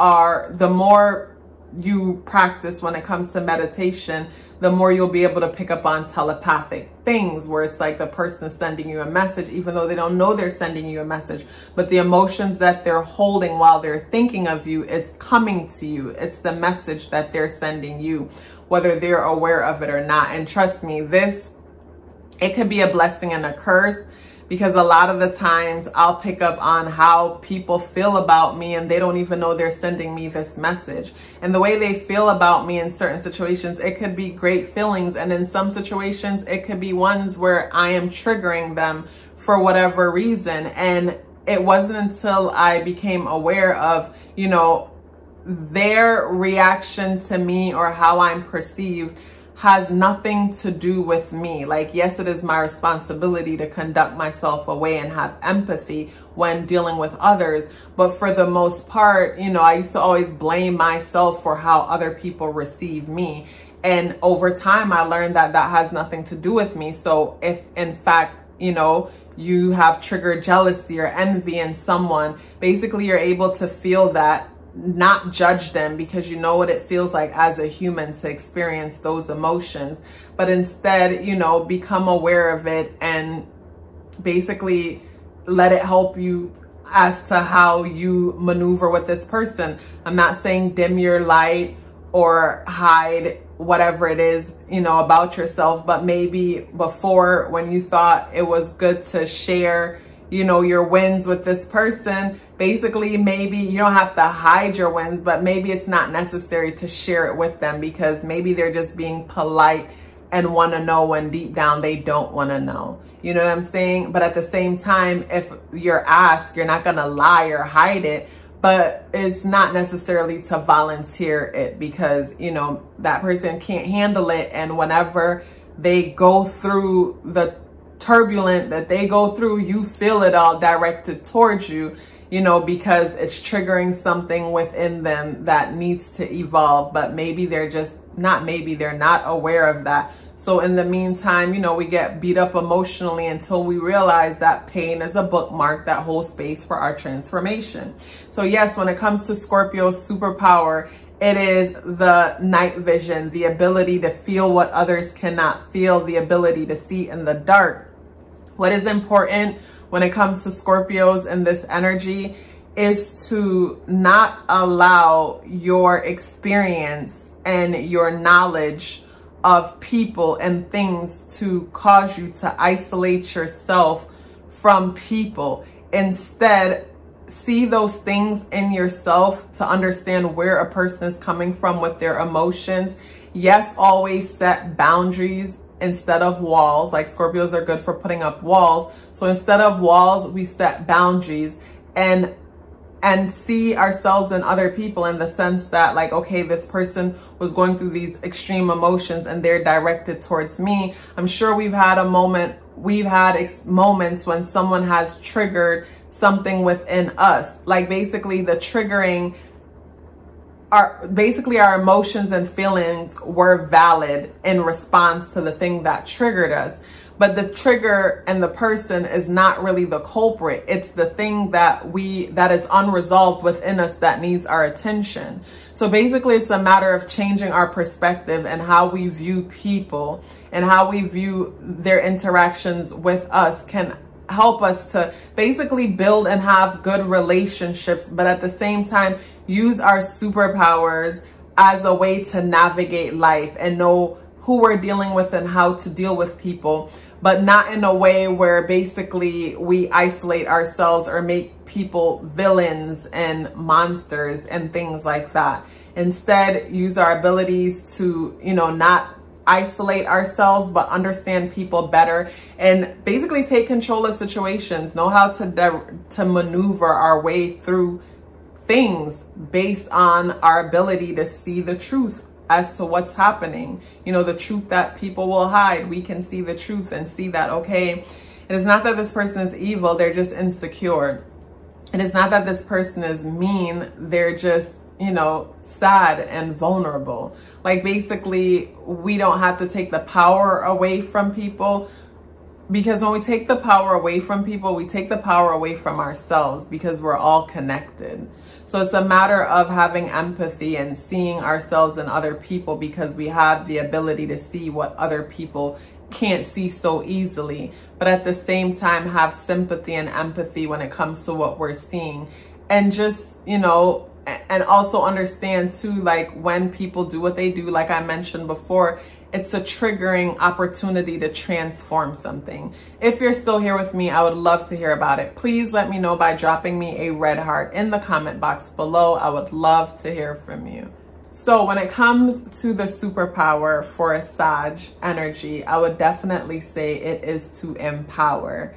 practice when it comes to meditation, the more you'll be able to pick up on telepathic things, where it's like the person is sending you a message, even though they don't know they're sending you a message, but the emotions that they're holding while they're thinking of you is coming to you. It's the message that they're sending you, whether they're aware of it or not. And trust me, it could be a blessing and a curse, because a lot of the times I'll pick up on how people feel about me and they don't even know they're sending me this message. And the way they feel about me in certain situations, it could be great feelings. And in some situations, it could be ones where I am triggering them for whatever reason. And it wasn't until I became aware of, you know, their reaction to me or how I'm perceived has nothing to do with me. Like, yes, it is my responsibility to conduct myself away and have empathy when dealing with others. But for the most part, you know, I used to always blame myself for how other people receive me. And over time, I learned that that has nothing to do with me. So if in fact, you know, you have triggered jealousy or envy in someone, basically you're able to feel that, not judge them, because you know what it feels like as a human to experience those emotions, but instead, you know, become aware of it and basically let it help you as to how you maneuver with this person. I'm not saying dim your light or hide whatever it is, you know, about yourself, but maybe before, when you thought it was good to share, you know, your wins with this person, basically maybe you don't have to hide your wins, but maybe it's not necessary to share it with them because maybe they're just being polite and want to know when deep down they don't want to know. You know what I'm saying? But at the same time, if you're asked, you're not going to lie or hide it, but it's not necessarily to volunteer it because, you know, that person can't handle it. And whenever they go through the turbulent that they go through, you feel it all directed towards you, you know, because it's triggering something within them that needs to evolve. But maybe they're just not, maybe they're not aware of that. So in the meantime, you know, we get beat up emotionally until we realize that pain is a bookmark that holds space for our transformation. So yes, when it comes to Scorpio's superpower, it is the night vision, the ability to feel what others cannot feel, the ability to see in the dark. What is important when it comes to Scorpios and this energy is to not allow your experience and your knowledge of people and things to cause you to isolate yourself from people. Instead, see those things in yourself to understand where a person is coming from with their emotions. Yes, always set boundaries instead of walls. Like, Scorpios are good for putting up walls. So instead of walls, we set boundaries and see ourselves and other people in the sense that, like, okay, this person was going through these extreme emotions and they're directed towards me. I'm sure we've had moments when someone has triggered something within us. Like, basically the triggering our emotions and feelings were valid in response to the thing that triggered us. But the trigger and the person is not really the culprit. It's the thing that is unresolved within us that needs our attention. So basically it's a matter of changing our perspective and how we view people and how we view their interactions with us can help us to basically build and have good relationships, but at the same time use our superpowers as a way to navigate life and know who we're dealing with and how to deal with people, but not in a way where basically we isolate ourselves or make people villains and monsters and things like that. Instead, use our abilities to, you know, not isolate ourselves, but understand people better and basically take control of situations, know how to maneuver our way through things based on our ability to see the truth as to what's happening. You know, the truth that people will hide, we can see the truth and see that, okay, it is not that this person is evil, they're just insecure. It is not that this person is mean, they're just, you know, sad and vulnerable. Like, basically, we don't have to take the power away from people, because when we take the power away from people, we take the power away from ourselves, because we're all connected. So it's a matter of having empathy and seeing ourselves and other people, because we have the ability to see what other people can't see so easily, but at the same time have sympathy and empathy when it comes to what we're seeing. And just, you know, and also understand too, like, when people do what they do, like I mentioned before, it's a triggering opportunity to transform something. If you're still here with me, I would love to hear about it. Please let me know by dropping me a red heart in the comment box below. I would love to hear from you. So when it comes to the superpower for a Sag energy, I would definitely say it is to empower.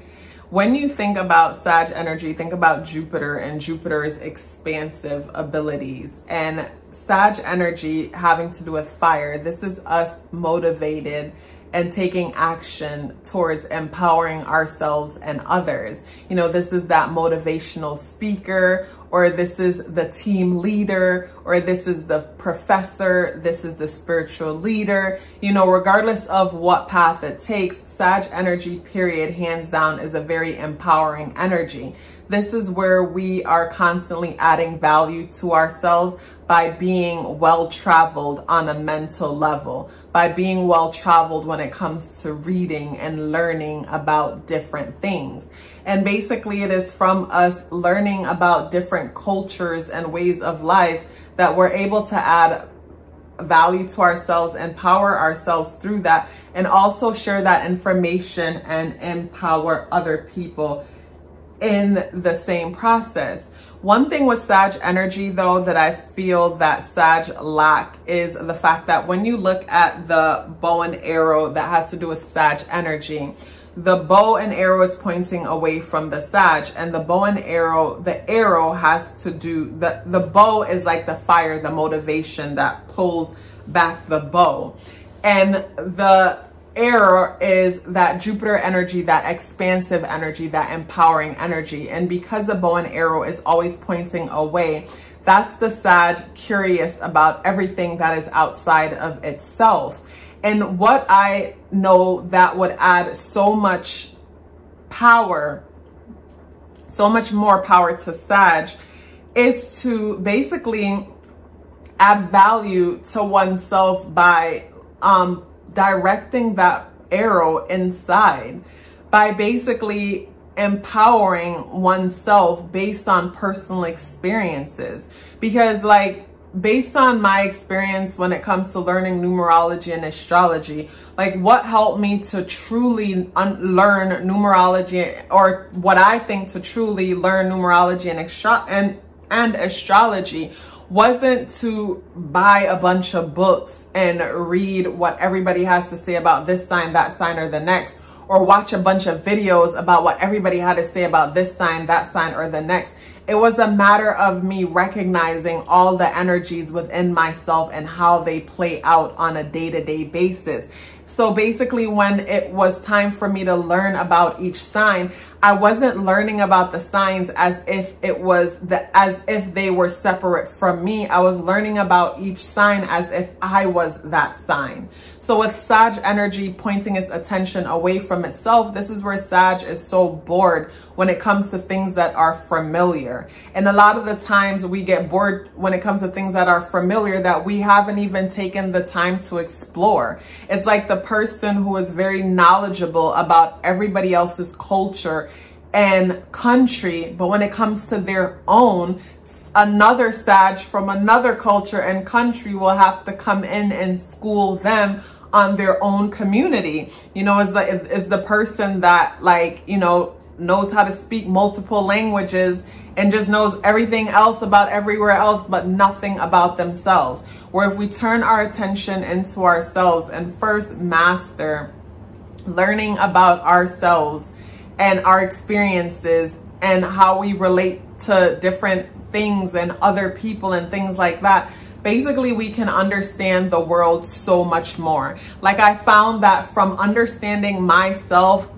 When you think about Sag energy, think about Jupiter and Jupiter's expansive abilities. And Sag energy having to do with fire, this is us motivated and taking action towards empowering ourselves and others. You know, this is that motivational speaker, or this is the team leader, or this is the professor, this is the spiritual leader. You know, regardless of what path it takes, Sag energy, period, hands down, is a very empowering energy. This is where we are constantly adding value to ourselves by being well-traveled on a mental level, by being well-traveled when it comes to reading and learning about different things. And basically it is from us learning about different cultures and ways of life that we're able to add value to ourselves, empower ourselves through that, and also share that information and empower other people in the same process. One thing with Sag energy, though, that I feel that Sag lack is the fact that when you look at the bow and arrow that has to do with Sag energy, the bow and arrow is pointing away from the Sag, and the bow and arrow, the arrow has to do, the bow is like the fire, the motivation that pulls back the bow. And the arrow is that Jupiter energy, that expansive energy, that empowering energy. And because the bow and arrow is always pointing away, that's the Sag curious about everything that is outside of itself. And what I know that would add so much power, so much more power to Sag, is to basically add value to oneself by directing that arrow inside, by basically empowering oneself based on personal experiences. Because like, based on my experience when it comes to learning numerology and astrology, like what helped me to truly learn numerology, or what I think to truly learn numerology and astrology, wasn't to buy a bunch of books and read what everybody has to say about this sign, that sign, or the next, or watch a bunch of videos about what everybody had to say about this sign, that sign, or the next. It was a matter of me recognizing all the energies within myself and how they play out on a day-to-day basis. So basically, when it was time for me to learn about each sign, I wasn't learning about the signs as if they were separate from me. I was learning about each sign as if I was that sign. So with Sag energy pointing its attention away from itself, this is where Sag is so bored when it comes to things that are familiar. And a lot of the times we get bored when it comes to things that are familiar that we haven't even taken the time to explore. It's like the person who is very knowledgeable about everybody else's culture and country, but when it comes to their own, another Sag from another culture and country will have to come in and school them on their own community. You know, is the person that, like, you know, knows how to speak multiple languages and just knows everything else about everywhere else, but nothing about themselves. Where if we turn our attention into ourselves and first master learning about ourselves and our experiences and how we relate to different things and other people and things like that, basically we can understand the world so much more. Like, I found that from understanding myself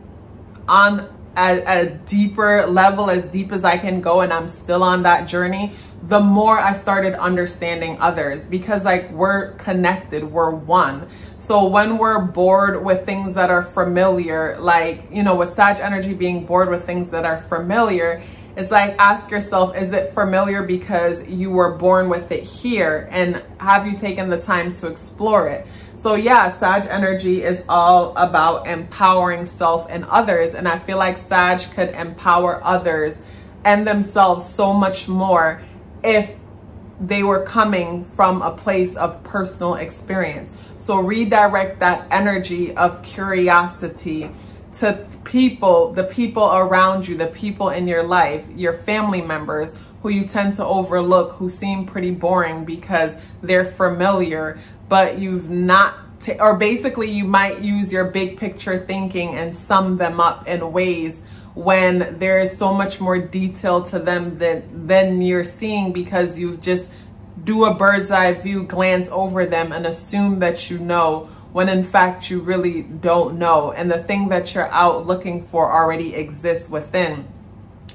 on a deeper level, as deep as I can go, and I'm still on that journey, the more I started understanding others, because like, we're connected, we're one. So when we're bored with things that are familiar, like, you know, with Sag energy being bored with things that are familiar, it's like, ask yourself, is it familiar because you were born with it here, and have you taken the time to explore it? So yeah, Sag energy is all about empowering self and others, and I feel like Sag could empower others and themselves so much more if they were coming from a place of personal experience. So redirect that energy of curiosity to people, the people around you, the people in your life, your family members who you tend to overlook, who seem pretty boring because they're familiar, but you've not, or basically you might use your big picture thinking and sum them up in ways when there is so much more detail to them than you're seeing, because you just do a bird's eye view, glance over them and assume that you know, when in fact you really don't know. And the thing that you're out looking for already exists within.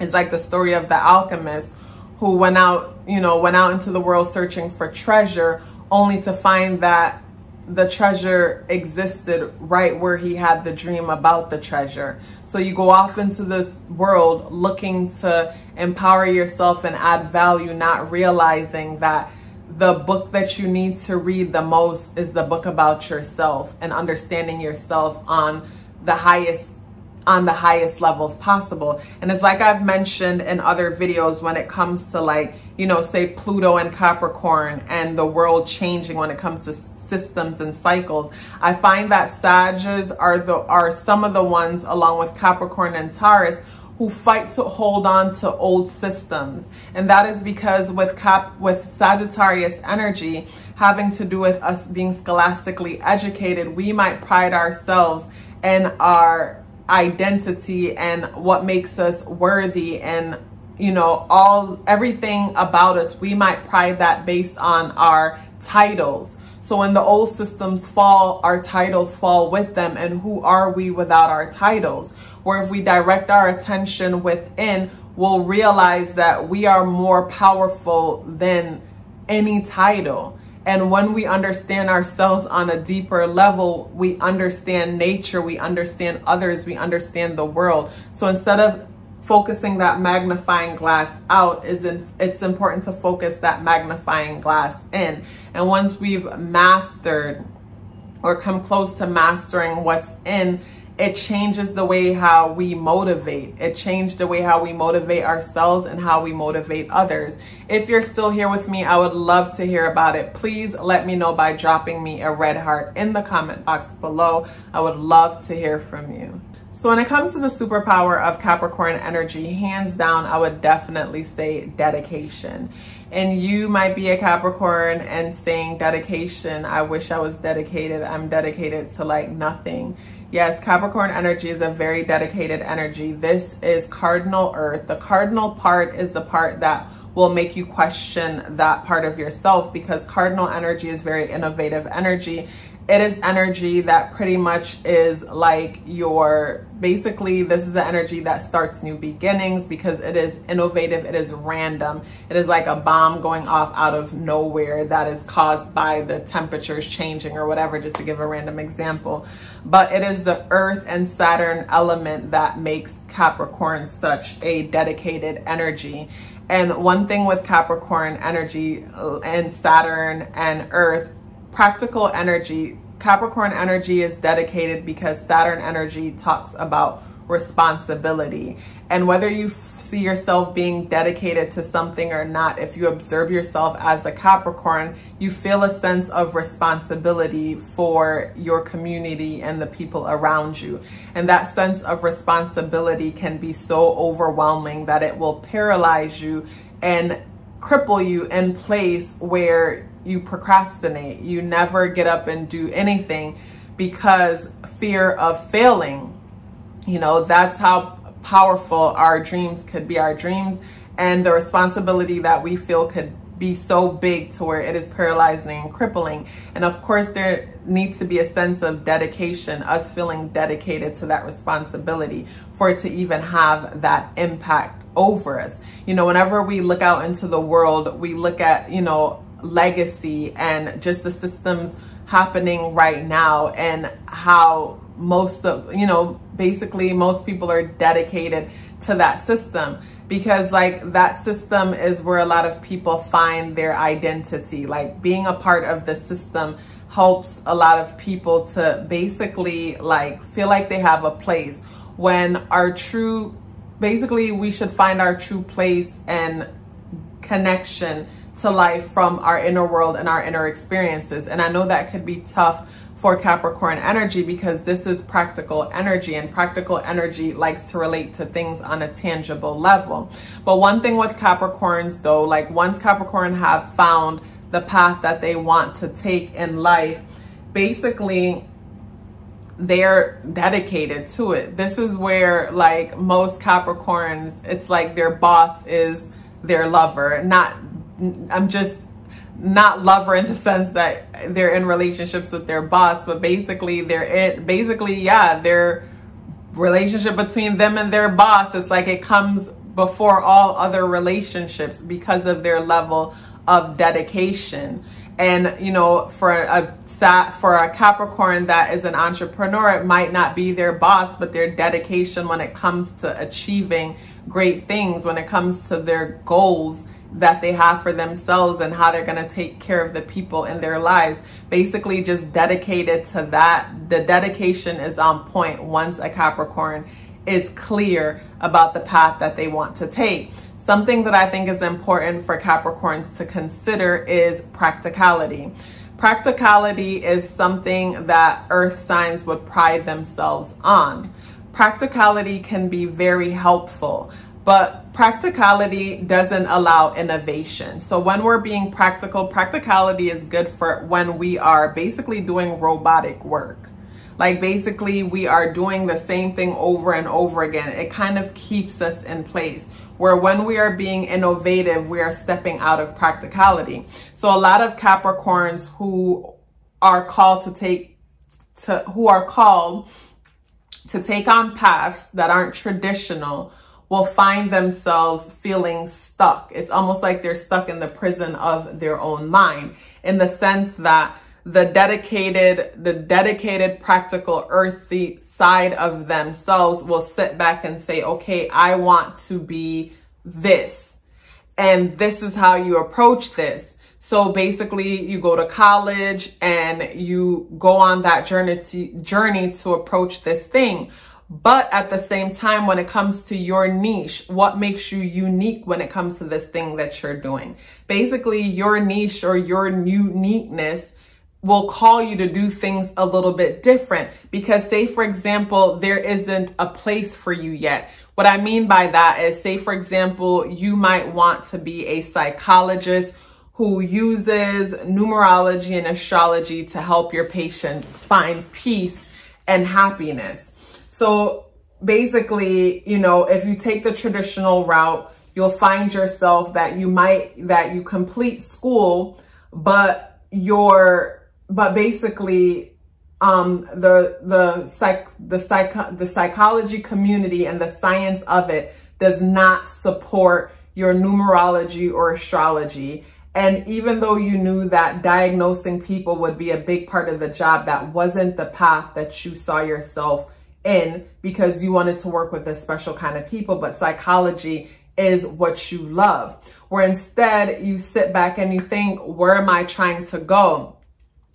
It's like the story of the alchemist who went out into the world searching for treasure, only to find that the treasure existed right where he had the dream about the treasure. So you go off into this world looking to empower yourself and add value, not realizing that the book that you need to read the most is the book about yourself and understanding yourself on the highest levels possible. And it's like I've mentioned in other videos, when it comes to, like, you know, say Pluto and Capricorn and the world changing when it comes to systems and cycles, I find that Sages are some of the ones, along with Capricorn and Taurus, who fight to hold on to old systems. And that is because with Sagittarius energy having to do with us being scholastically educated, we might pride ourselves in our identity and what makes us worthy, and you know, everything about us, we might pride that based on our titles. So when the old systems fall, our titles fall with them. And who are we without our titles? Where if we direct our attention within, we'll realize that we are more powerful than any title. And when we understand ourselves on a deeper level, we understand nature, we understand others, we understand the world. So instead of focusing that magnifying glass out, it's important to focus that magnifying glass in. And once we've mastered or come close to mastering what's in, it changes the way how we motivate. It changed the way how we motivate ourselves and how we motivate others. If you're still here with me, I would love to hear about it. Please let me know by dropping me a red heart in the comment box below. I would love to hear from you. So when it comes to the superpower of Capricorn energy, hands down, I would definitely say dedication. And you might be a Capricorn and saying dedication, I wish I was dedicated. I'm dedicated to like nothing. Yes, Capricorn energy is a very dedicated energy. This is cardinal earth. The cardinal part is the part that will make you question that part of yourself, because cardinal energy is very innovative energy. It is energy that pretty much is like basically this is the energy that starts new beginnings, because it is innovative, it is random. It is like a bomb going off out of nowhere that is caused by the temperatures changing or whatever, just to give a random example. But it is the Earth and Saturn element that makes Capricorn such a dedicated energy. And one thing with Capricorn energy and Saturn and Earth, practical energy, Capricorn energy is dedicated because Saturn energy talks about responsibility. And whether you see yourself being dedicated to something or not, if you observe yourself as a Capricorn, you feel a sense of responsibility for your community and the people around you. And that sense of responsibility can be so overwhelming that it will paralyze you and cripple you in place where you procrastinate. You never get up and do anything because fear of failing. You know, that's how powerful our dreams could be. Our dreams and the responsibility that we feel could be so big to where it is paralyzing and crippling. And of course, there needs to be a sense of dedication, us feeling dedicated to that responsibility for it to even have that impact over us. You know, whenever we look out into the world, we look at, you know, legacy and just the systems happening right now, and how basically most people are dedicated to that system, because like that system is where a lot of people find their identity. Like being a part of the system helps a lot of people to basically like feel like they have a place, when we should find our true place and connection to life from our inner world and our inner experiences. And I know that could be tough for Capricorn energy, because this is practical energy, and practical energy likes to relate to things on a tangible level. But one thing with Capricorns though, like once Capricorn have found the path that they want to take in life, basically they're dedicated to it. This is where, like, most Capricorns, it's like their boss is their lover. Not lover in the sense that they're in relationships with their boss, but basically their relationship between them and their boss, it's like it comes before all other relationships because of their level of dedication. And, you know, for a Capricorn that is an entrepreneur, it might not be their boss, but their dedication when it comes to achieving great things, when it comes to their goals that they have for themselves and how they're going to take care of the people in their lives, basically just dedicated to that. The dedication is on point once a Capricorn is clear about the path that they want to take. Something that I think is important for Capricorns to consider is practicality. Practicality is something that earth signs would pride themselves on. Practicality can be very helpful, but practicality doesn't allow innovation. So when we're being practical, practicality is good for when we are basically doing robotic work. Like, basically we are doing the same thing over and over again. It kind of keeps us in place. Where when we are being innovative, we are stepping out of practicality. So a lot of Capricorns who are called to take on paths that aren't traditional will find themselves feeling stuck. It's almost like they're stuck in the prison of their own mind, in the sense that the dedicated, practical, earthy side of themselves will sit back and say, okay, I want to be this, and this is how you approach this. So basically you go to college and you go on that journey to approach this thing. But at the same time, when it comes to your niche, what makes you unique when it comes to this thing that you're doing? Basically, your niche or your uniqueness will call you to do things a little bit different. Because say, for example, there isn't a place for you yet. What I mean by that is, say, for example, you might want to be a psychologist who uses numerology and astrology to help your patients find peace and happiness. So basically, you know, if you take the traditional route, you'll find yourself that you complete school, but basically the psychology community and the science of it does not support your numerology or astrology. And even though you knew that diagnosing people would be a big part of the job, that wasn't the path that you saw yourself in, because you wanted to work with a special kind of people, but psychology is what you love. Where instead you sit back and you think, where am I trying to go?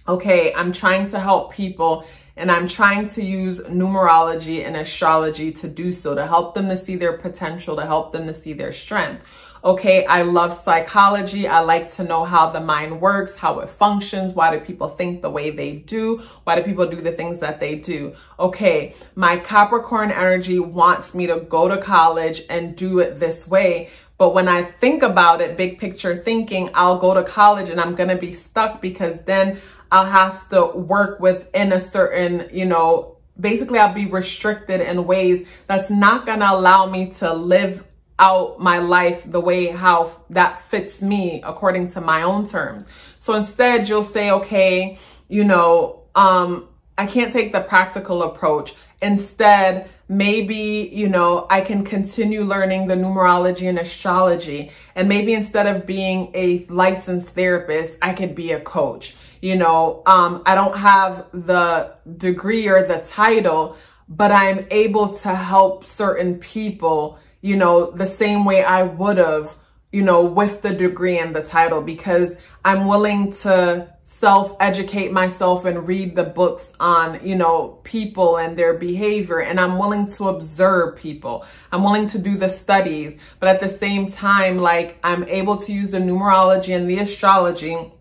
Okay, I'm trying to help people, and I'm trying to use numerology and astrology to do so, to help them to see their potential, to help them to see their strength. Okay, I love psychology. I like to know how the mind works, how it functions. Why do people think the way they do? Why do people do the things that they do? Okay, my Capricorn energy wants me to go to college and do it this way. But when I think about it, big picture thinking, I'll go to college and I'm going to be stuck, because then I'll have to work within a certain, you know, basically I'll be restricted in ways that's not going to allow me to live out my life the way how that fits me according to my own terms. So instead you'll say, okay, you know, I can't take the practical approach. Instead, maybe, you know, I can continue learning the numerology and astrology. And maybe instead of being a licensed therapist, I could be a coach. You know, I don't have the degree or the title, but I'm able to help certain people, you know, the same way I would have, you know, with the degree and the title, because I'm willing to self-educate myself and read the books on, you know, people and their behavior. And I'm willing to observe people. I'm willing to do the studies, but at the same time, like, I'm able to use the numerology and the astrology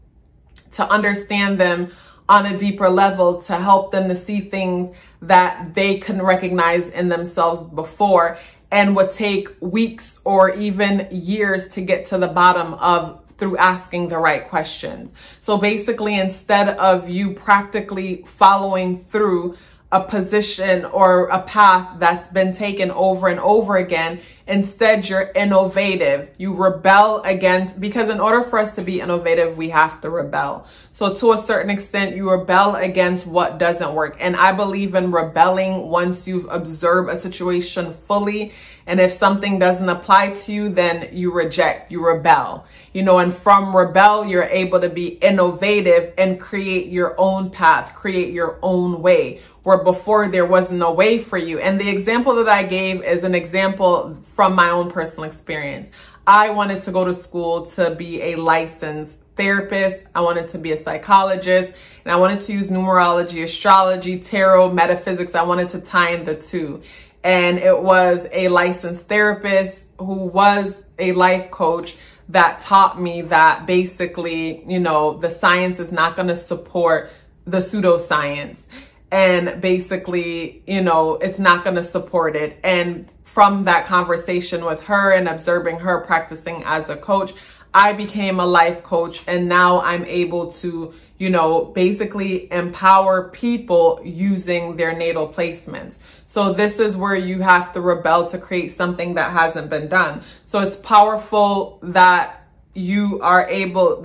to understand them on a deeper level, to help them to see things that they couldn't recognize in themselves before, and would take weeks or even years to get to the bottom of through asking the right questions. So basically, instead of you practically following through a position or a path that's been taken over and over again. Instead, you're innovative. You rebel against, because in order for us to be innovative, we have to rebel. So to a certain extent, you rebel against what doesn't work. And I believe in rebelling once you've observed a situation fully. And if something doesn't apply to you, then you reject, you rebel, you know, and from rebel, you're able to be innovative and create your own path, create your own way, where before there wasn't a way for you. And the example that I gave is an example from my own personal experience. I wanted to go to school to be a licensed therapist. I wanted to be a psychologist, and I wanted to use numerology, astrology, tarot, metaphysics. I wanted to tie in the two. And it was a licensed therapist who was a life coach that taught me that basically, you know, the science is not going to support the pseudoscience. And basically, you know, it's not going to support it. And from that conversation with her and observing her practicing as a coach, I became a life coach. And now I'm able to, you know, basically empower people using their natal placements. So this is where you have to rebel to create something that hasn't been done. So it's powerful that you are able,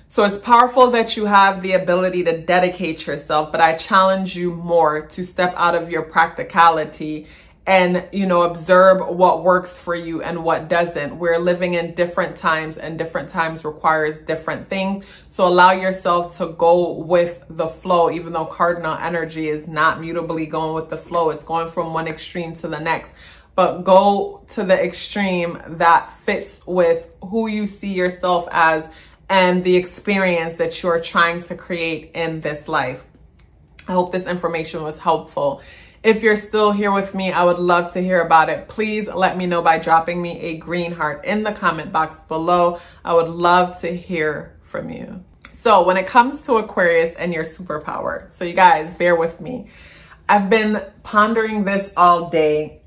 so it's powerful that you have the ability to dedicate yourself, but I challenge you more to step out of your practicality and, you know, observe what works for you and what doesn't. We're living in different times, and different times requires different things. So allow yourself to go with the flow, even though cardinal energy is not mutably going with the flow. It's going from one extreme to the next. But go to the extreme that fits with who you see yourself as and the experience that you're trying to create in this life. I hope this information was helpful. If you're still here with me, I would love to hear about it. Please let me know by dropping me a green heart in the comment box below. I would love to hear from you. So when it comes to Aquarius and your superpower, so you guys, bear with me. I've been pondering this all day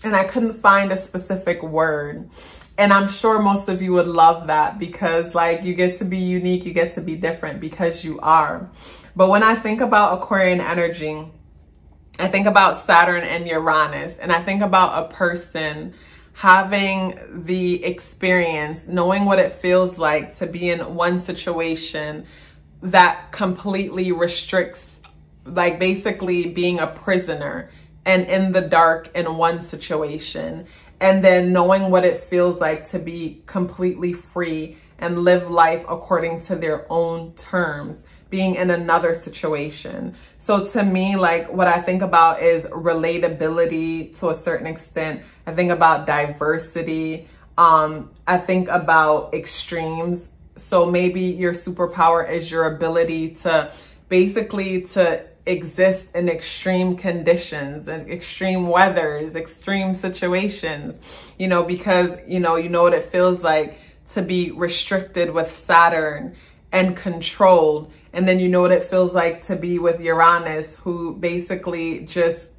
and I couldn't find a specific word. And I'm sure most of you would love that, because like you get to be unique, you get to be different because you are. But when I think about Aquarian energy, I think about Saturn and Uranus, and I think about a person having the experience, knowing what it feels like to be in one situation that completely restricts, like basically being a prisoner and in the dark in one situation. And then knowing what it feels like to be completely free and live life according to their own terms, being in another situation. So to me, like what I think about is relatability to a certain extent. I think about diversity. I think about extremes. So maybe your superpower is your ability to basically to exist in extreme conditions and extreme weathers, extreme situations, you know, because, you know what it feels like to be restricted with Saturn and controlled. And then you know what it feels like to be with Uranus, who basically just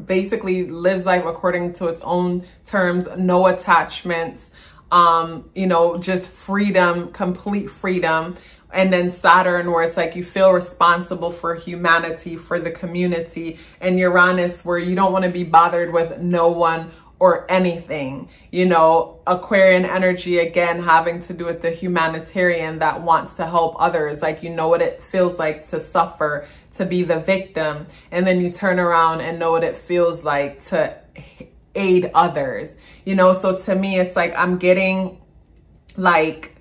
basically lives life according to its own terms, no attachments, you know, just freedom, complete freedom. And then Saturn, where it's like you feel responsible for humanity, for the community, and Uranus, where you don't want to be bothered with no one or anything. You know, Aquarian energy, again, having to do with the humanitarian that wants to help others. Like, you know what it feels like to suffer, to be the victim. And then you turn around and know what it feels like to aid others. You know, so to me, it's like I'm getting like,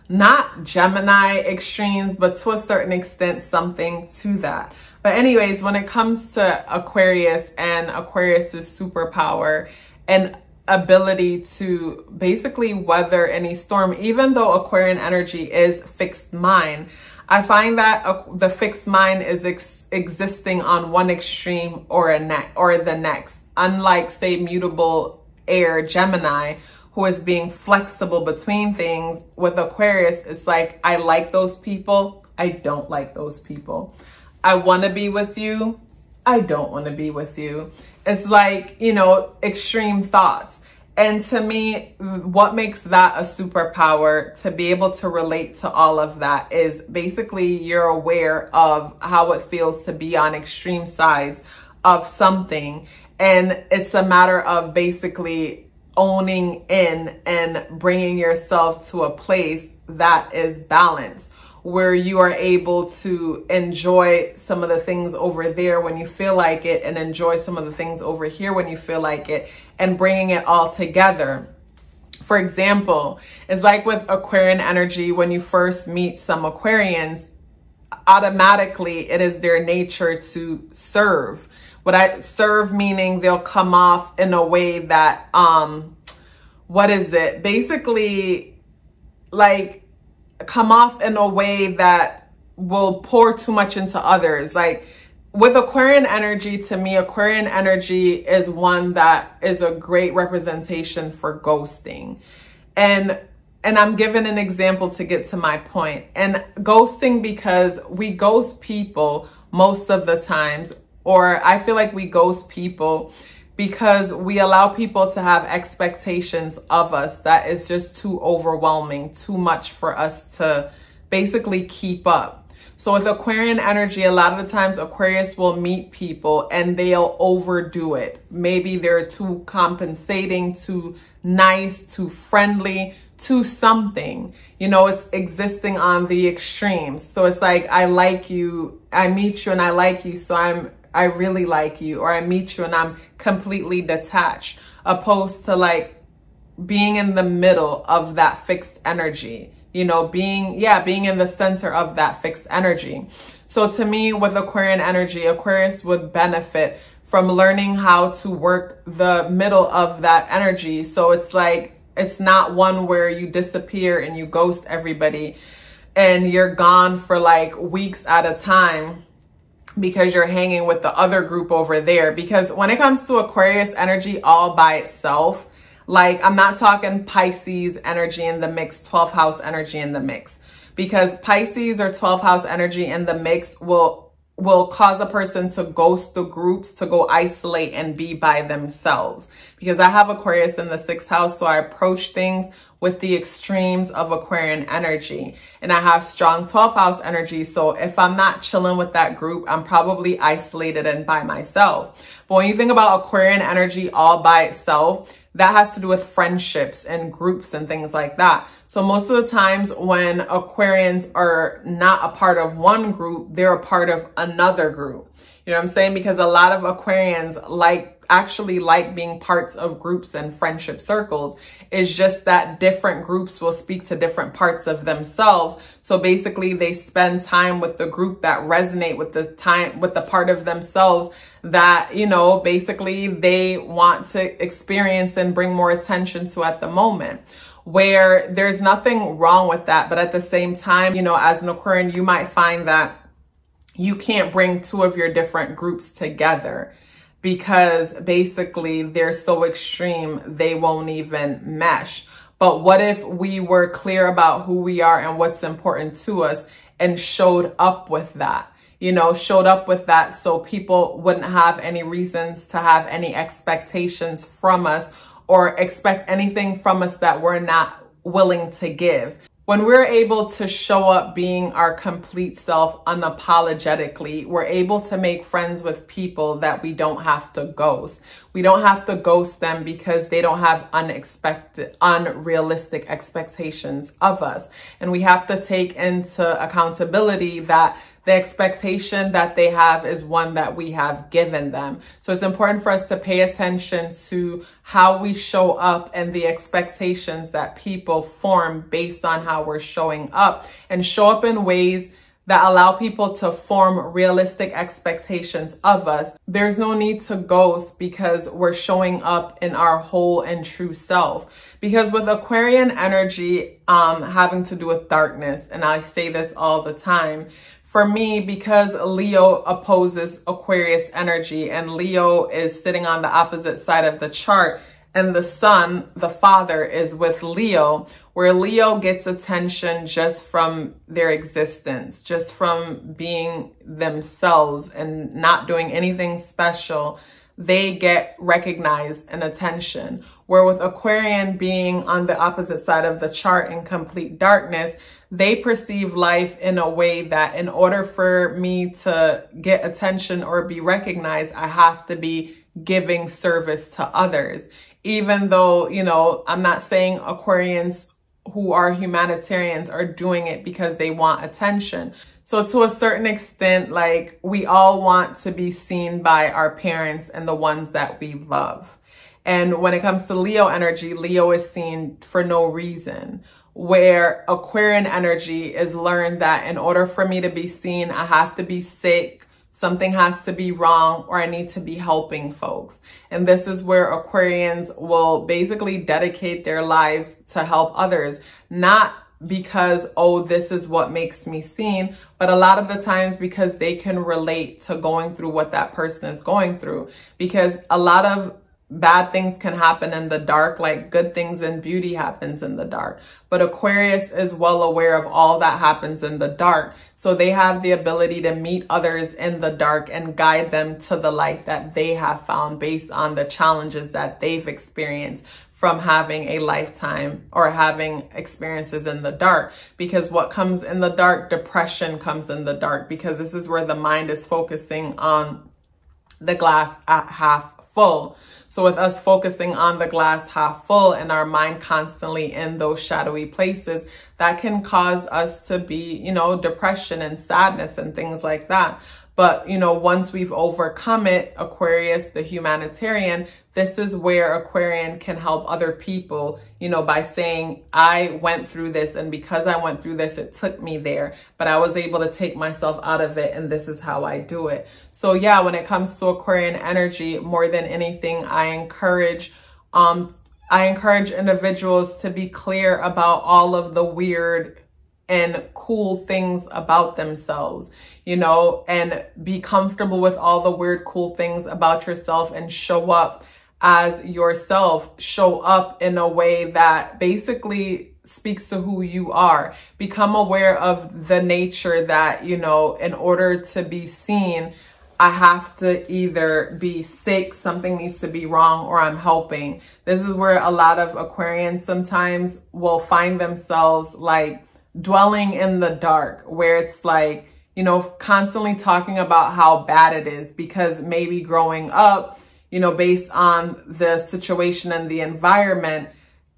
not Gemini extremes, but to a certain extent, something to that. But anyways, when it comes to Aquarius and Aquarius's superpower and ability to basically weather any storm, even though Aquarian energy is fixed mind, I find that the fixed mind is existing on one extreme or the next. Unlike, say, mutable air Gemini, who is being flexible between things, with Aquarius, it's like, I like those people, I don't like those people. I want to be with you, I don't want to be with you. It's like, you know, extreme thoughts. And to me, what makes that a superpower, to be able to relate to all of that, is basically you're aware of how it feels to be on extreme sides of something. And it's a matter of basically owning in and bringing yourself to a place that is balanced, where you are able to enjoy some of the things over there when you feel like it, and enjoy some of the things over here when you feel like it, and bringing it all together. For example, it's like with Aquarian energy, when you first meet some Aquarians, automatically it is their nature to serve. What I serve, meaning they'll come off in a way that, basically like, come off in a way that will pour too much into others. Like with Aquarian energy, to me, Aquarian energy is one that is a great representation for ghosting. And I'm giving an example to get to my point. And ghosting, because we ghost people most of the times, or I feel like we ghost people because we allow people to have expectations of us that is just too overwhelming, too much for us to basically keep up. So with Aquarian energy, a lot of the times Aquarius will meet people and they'll overdo it. Maybe they're too compensating, too nice, too friendly, too something. You know, it's existing on the extremes. So it's like, I like you, I meet you and I like you, so I really like you, or I meet you and I'm completely detached, opposed to like being in the middle of that fixed energy, you know, being in the center of that fixed energy. So to me, with Aquarian energy, Aquarius would benefit from learning how to work the middle of that energy. So it's like, it's not one where you disappear and you ghost everybody and you're gone for like weeks at a time because you're hanging with the other group over there. Because when it comes to Aquarius energy all by itself, like I'm not talking Pisces energy in the mix, 12th house energy in the mix, because Pisces or 12th house energy in the mix will cause a person to ghost the groups, to go isolate and be by themselves. Because I have Aquarius in the 6th house, so I approach things with the extremes of Aquarian energy. And I have strong 12th house energy. So if I'm not chilling with that group, I'm probably isolated and by myself. But when you think about Aquarian energy all by itself, that has to do with friendships and groups and things like that. So most of the times when Aquarians are not a part of one group, they're a part of another group. You know what I'm saying? Because a lot of Aquarians actually like being parts of groups and friendship circles. It's just that different groups will speak to different parts of themselves. So basically they spend time with the group that resonate with the part of themselves that, you know, basically they want to experience and bring more attention to at the moment. Where there's nothing wrong with that. But at the same time, you know, as an Aquarian, you might find that you can't bring two of your different groups together, because basically they're so extreme, they won't even mesh. But what if we were clear about who we are and what's important to us and showed up with that? You know, showed up with that so people wouldn't have any reasons to have any expectations from us or expect anything from us that we're not willing to give. When we're able to show up being our complete self unapologetically, we're able to make friends with people that we don't have to ghost. We don't have to ghost them because they don't have unrealistic expectations of us. And we have to take into accountability that the expectation that they have is one that we have given them. So it's important for us to pay attention to how we show up and the expectations that people form based on how we're showing up, and show up in ways that allow people to form realistic expectations of us. There's no need to ghost because we're showing up in our whole and true self. Because with Aquarian energy having to do with darkness, and I say this all the time, for me, because Leo opposes Aquarius energy and Leo is sitting on the opposite side of the chart, and the sun, the father, is with Leo, where Leo gets attention just from their existence, just from being themselves and not doing anything special they get recognized and attention. Where with Aquarian being on the opposite side of the chart in complete darkness, they perceive life in a way that in order for me to get attention or be recognized, I have to be giving service to others. Even though, you know, I'm not saying Aquarians who are humanitarians are doing it because they want attention. So to a certain extent, like, we all want to be seen by our parents and the ones that we love. And when it comes to Leo energy, Leo is seen for no reason. Where Aquarian energy is learned that in order for me to be seen, I have to be sick, something has to be wrong, or I need to be helping folks. And this is where Aquarians will basically dedicate their lives to help others, not because, oh, this is what makes me seen, but a lot of the times because they can relate to going through what that person is going through. Because a lot of bad things can happen in the dark, like good things and beauty happens in the dark. But Aquarius is well aware of all that happens in the dark. So they have the ability to meet others in the dark and guide them to the light that they have found based on the challenges that they've experienced from having a lifetime or having experiences in the dark. Because what comes in the dark, depression comes in the dark, because this is where the mind is focusing on the glass at half full. So with us focusing on the glass half full and our mind constantly in those shadowy places, that can cause us to be, you know, depression and sadness and things like that. But, you know, once we've overcome it, Aquarius, the humanitarian, this is where Aquarian can help other people, you know, by saying, I went through this, and because I went through this, it took me there, but I was able to take myself out of it, and this is how I do it. So yeah, when it comes to Aquarian energy, more than anything, I encourage individuals to be clear about all of the weird and cool things about themselves, you know, and be comfortable with all the weird, cool things about yourself and show up as yourself. Show up in a way that basically speaks to who you are. Become aware of the nature that, you know, in order to be seen, I have to either be sick, something needs to be wrong, or I'm helping. This is where a lot of Aquarians sometimes will find themselves like dwelling in the dark, where it's like, you know, constantly talking about how bad it is, because maybe growing up, you know, based on the situation and the environment,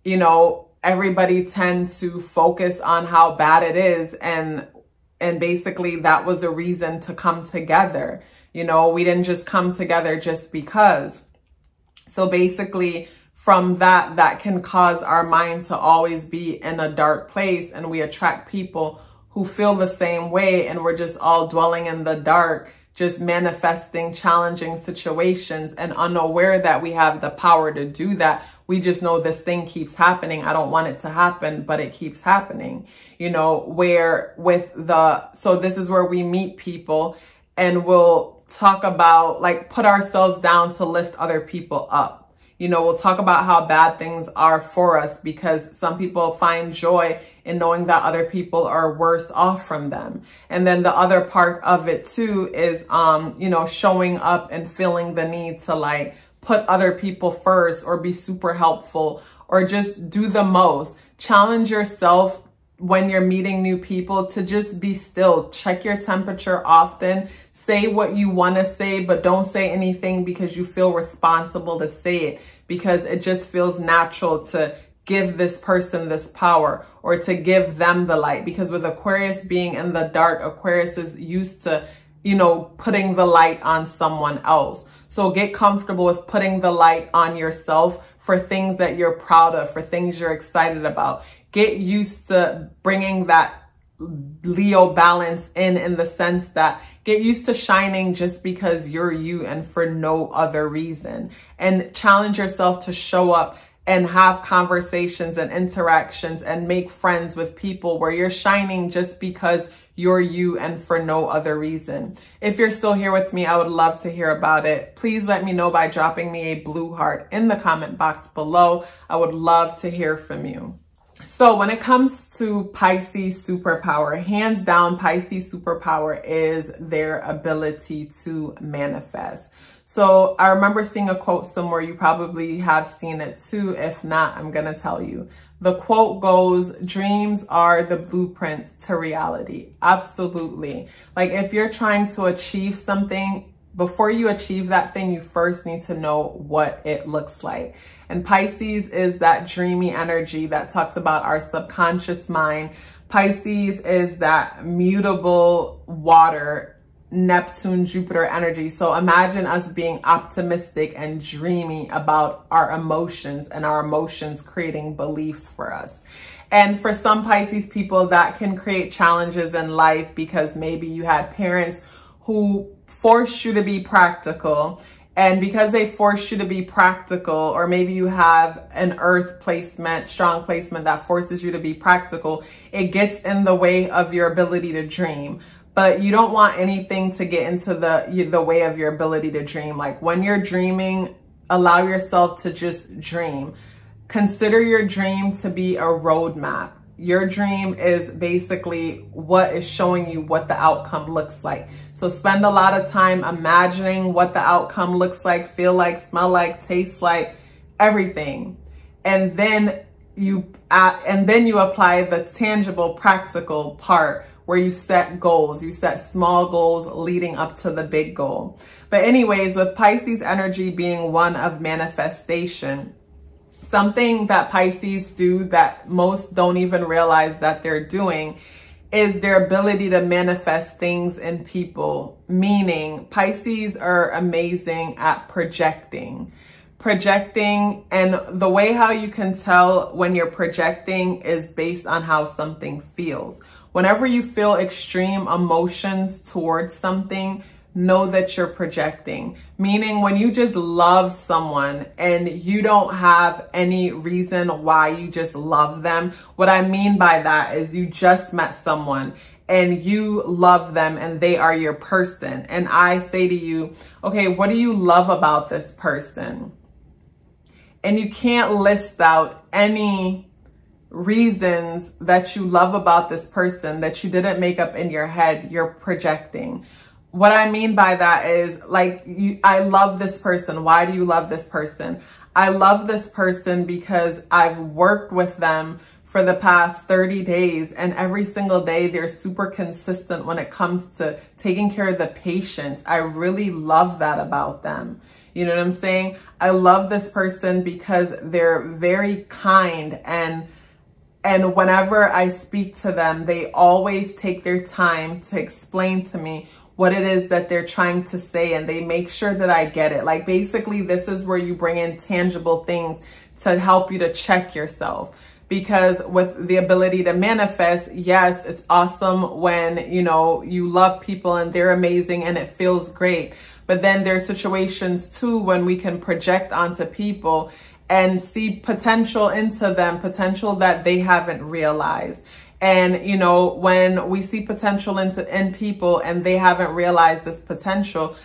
you know, everybody tends to focus on how bad it is. And basically that was a reason to come together. You know, we didn't just come together just because. So basically from that can cause our mind to always be in a dark place, and we attract people who feel the same way, and we're just all dwelling in the dark, just manifesting challenging situations and unaware that we have the power to do that. We just know this thing keeps happening. I don't want it to happen, but it keeps happening, you know, where with so this is where we meet people and we'll talk about, like, put ourselves down to lift other people up. You know, we'll talk about how bad things are for us, because some people find joy in knowing that other people are worse off from them. And then the other part of it too is, you know, showing up and feeling the need to like put other people first, or be super helpful, or just do the most. Challenge yourself when you're meeting new people to just be still. Check your temperature often. Say what you want to say, but don't say anything because you feel responsible to say it, because it just feels natural to give this person this power or to give them the light. Because with Aquarius being in the dark, Aquarius is used to, you know, putting the light on someone else. So get comfortable with putting the light on yourself for things that you're proud of, for things you're excited about. Get used to bringing that Leo balance in the sense that get used to shining just because you're you and for no other reason. And challenge yourself to show up and have conversations and interactions and make friends with people where you're shining just because you're you and for no other reason. If you're still here with me, I would love to hear about it. Please let me know by dropping me a blue heart in the comment box below. I would love to hear from you. So when it comes to Pisces superpower, hands down, Pisces superpower is their ability to manifest. So I remember seeing a quote somewhere. You probably have seen it too. If not, I'm going to tell you. The quote goes, dreams are the blueprints to reality. Absolutely. Like if you're trying to achieve something, before you achieve that thing, you first need to know what it looks like. And Pisces is that dreamy energy that talks about our subconscious mind. Pisces is that mutable water, Neptune, Jupiter energy. So imagine us being optimistic and dreamy about our emotions, and our emotions creating beliefs for us. And for some Pisces people, that can create challenges in life because maybe you had parents who forced you to be practical. And because they forced you to be practical, or maybe you have an earth placement, strong placement that forces you to be practical, it gets in the way of your ability to dream. But you don't want anything to get into the way of your ability to dream. Like when you're dreaming, allow yourself to just dream. Consider your dream to be a roadmap. Your dream is basically what is showing you what the outcome looks like. So spend a lot of time imagining what the outcome looks like, feel like, smell like, taste like, everything. And then you apply the tangible, practical part where you set goals. You set small goals leading up to the big goal. But anyways, with Pisces energy being one of manifestation, something that Pisces do that most don't even realize that they're doing is their ability to manifest things in people. Meaning Pisces are amazing at projecting. And the way how you can tell when you're projecting is based on how something feels. Whenever you feel extreme emotions towards something, know that you're projecting. Meaning when you just love someone and you don't have any reason why you just love them. What I mean by that is you just met someone and you love them and they are your person. And I say to you, okay, what do you love about this person? And you can't list out any reasons that you love about this person that you didn't make up in your head. You're projecting. What I mean by that is like, I love this person. Why do you love this person? I love this person because I've worked with them for the past 30 days and every single day they're super consistent when it comes to taking care of the patients. I really love that about them. You know what I'm saying? I love this person because they're very kind, and whenever I speak to them, they always take their time to explain to me what it is that they're trying to say, and they make sure that I get it. Like basically this is where you bring in tangible things to help you to check yourself. Because with the ability to manifest, yes, it's awesome when, you know, you love people and they're amazing and it feels great. But then there's situations too when we can project onto people and see potential into them, potential that they haven't realized. And, you know, when we see potential in people and they haven't realized this potential,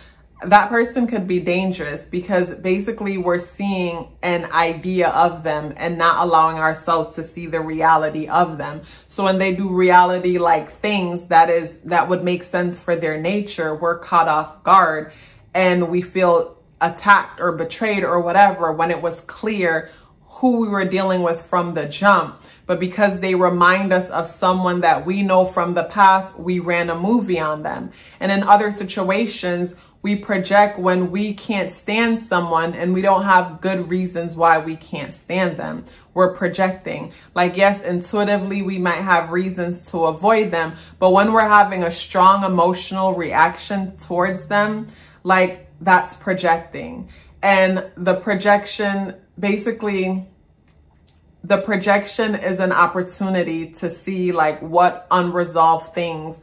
that person could be dangerous because basically we're seeing an idea of them and not allowing ourselves to see the reality of them. So when they do reality like things that would make sense for their nature, we're caught off guard and we feel attacked or betrayed or whatever when it was clear who we were dealing with from the jump. But because they remind us of someone that we know from the past, we ran a movie on them. And in other situations, we project when we can't stand someone and we don't have good reasons why we can't stand them. We're projecting. Like, yes, intuitively, we might have reasons to avoid them. But when we're having a strong emotional reaction towards them, like that's projecting. And the projection, basically, the projection is an opportunity to see like what unresolved things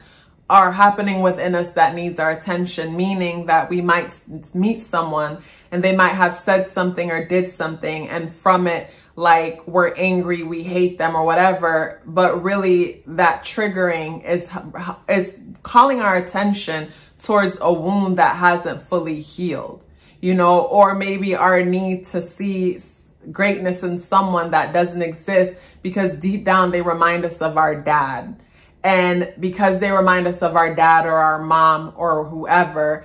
are happening within us that needs our attention, meaning that we might meet someone and they might have said something or did something, and from it, like we're angry, we hate them or whatever, but really that triggering is calling our attention towards a wound that hasn't fully healed, you know, or maybe our need to see, greatness in someone that doesn't exist, because deep down they remind us of our dad. And because they remind us of our dad or our mom or whoever,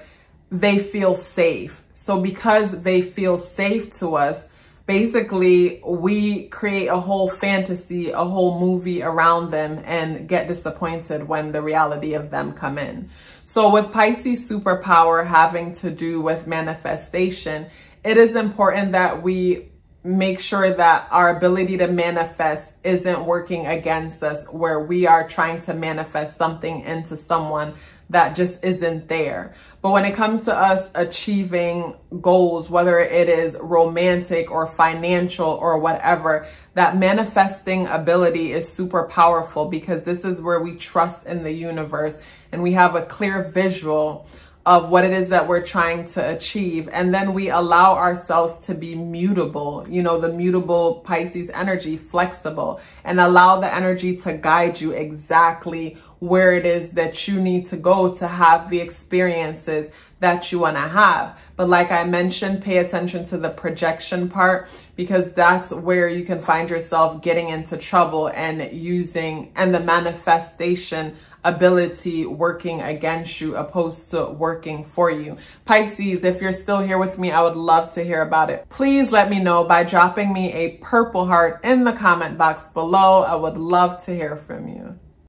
they feel safe. So because they feel safe to us, basically we create a whole fantasy, a whole movie around them, and get disappointed when the reality of them come in. So with Pisces superpower having to do with manifestation, it is important that we make sure that our ability to manifest isn't working against us, where we are trying to manifest something into someone that just isn't there. But when it comes to us achieving goals, whether it is romantic or financial or whatever, that manifesting ability is super powerful, because this is where we trust in the universe and we have a clear visual of what it is that we're trying to achieve. And then we allow ourselves to be mutable, you know, the mutable Pisces energy, flexible, and allow the energy to guide you exactly where it is that you need to go to have the experiences that you want to have. But like I mentioned, pay attention to the projection part, because that's where you can find yourself getting into trouble and the manifestation ability working against you opposed to working for you. Pisces, if you're still here with me, I would love to hear about it. Please let me know by dropping me a purple heart in the comment box below. I would love to hear from you.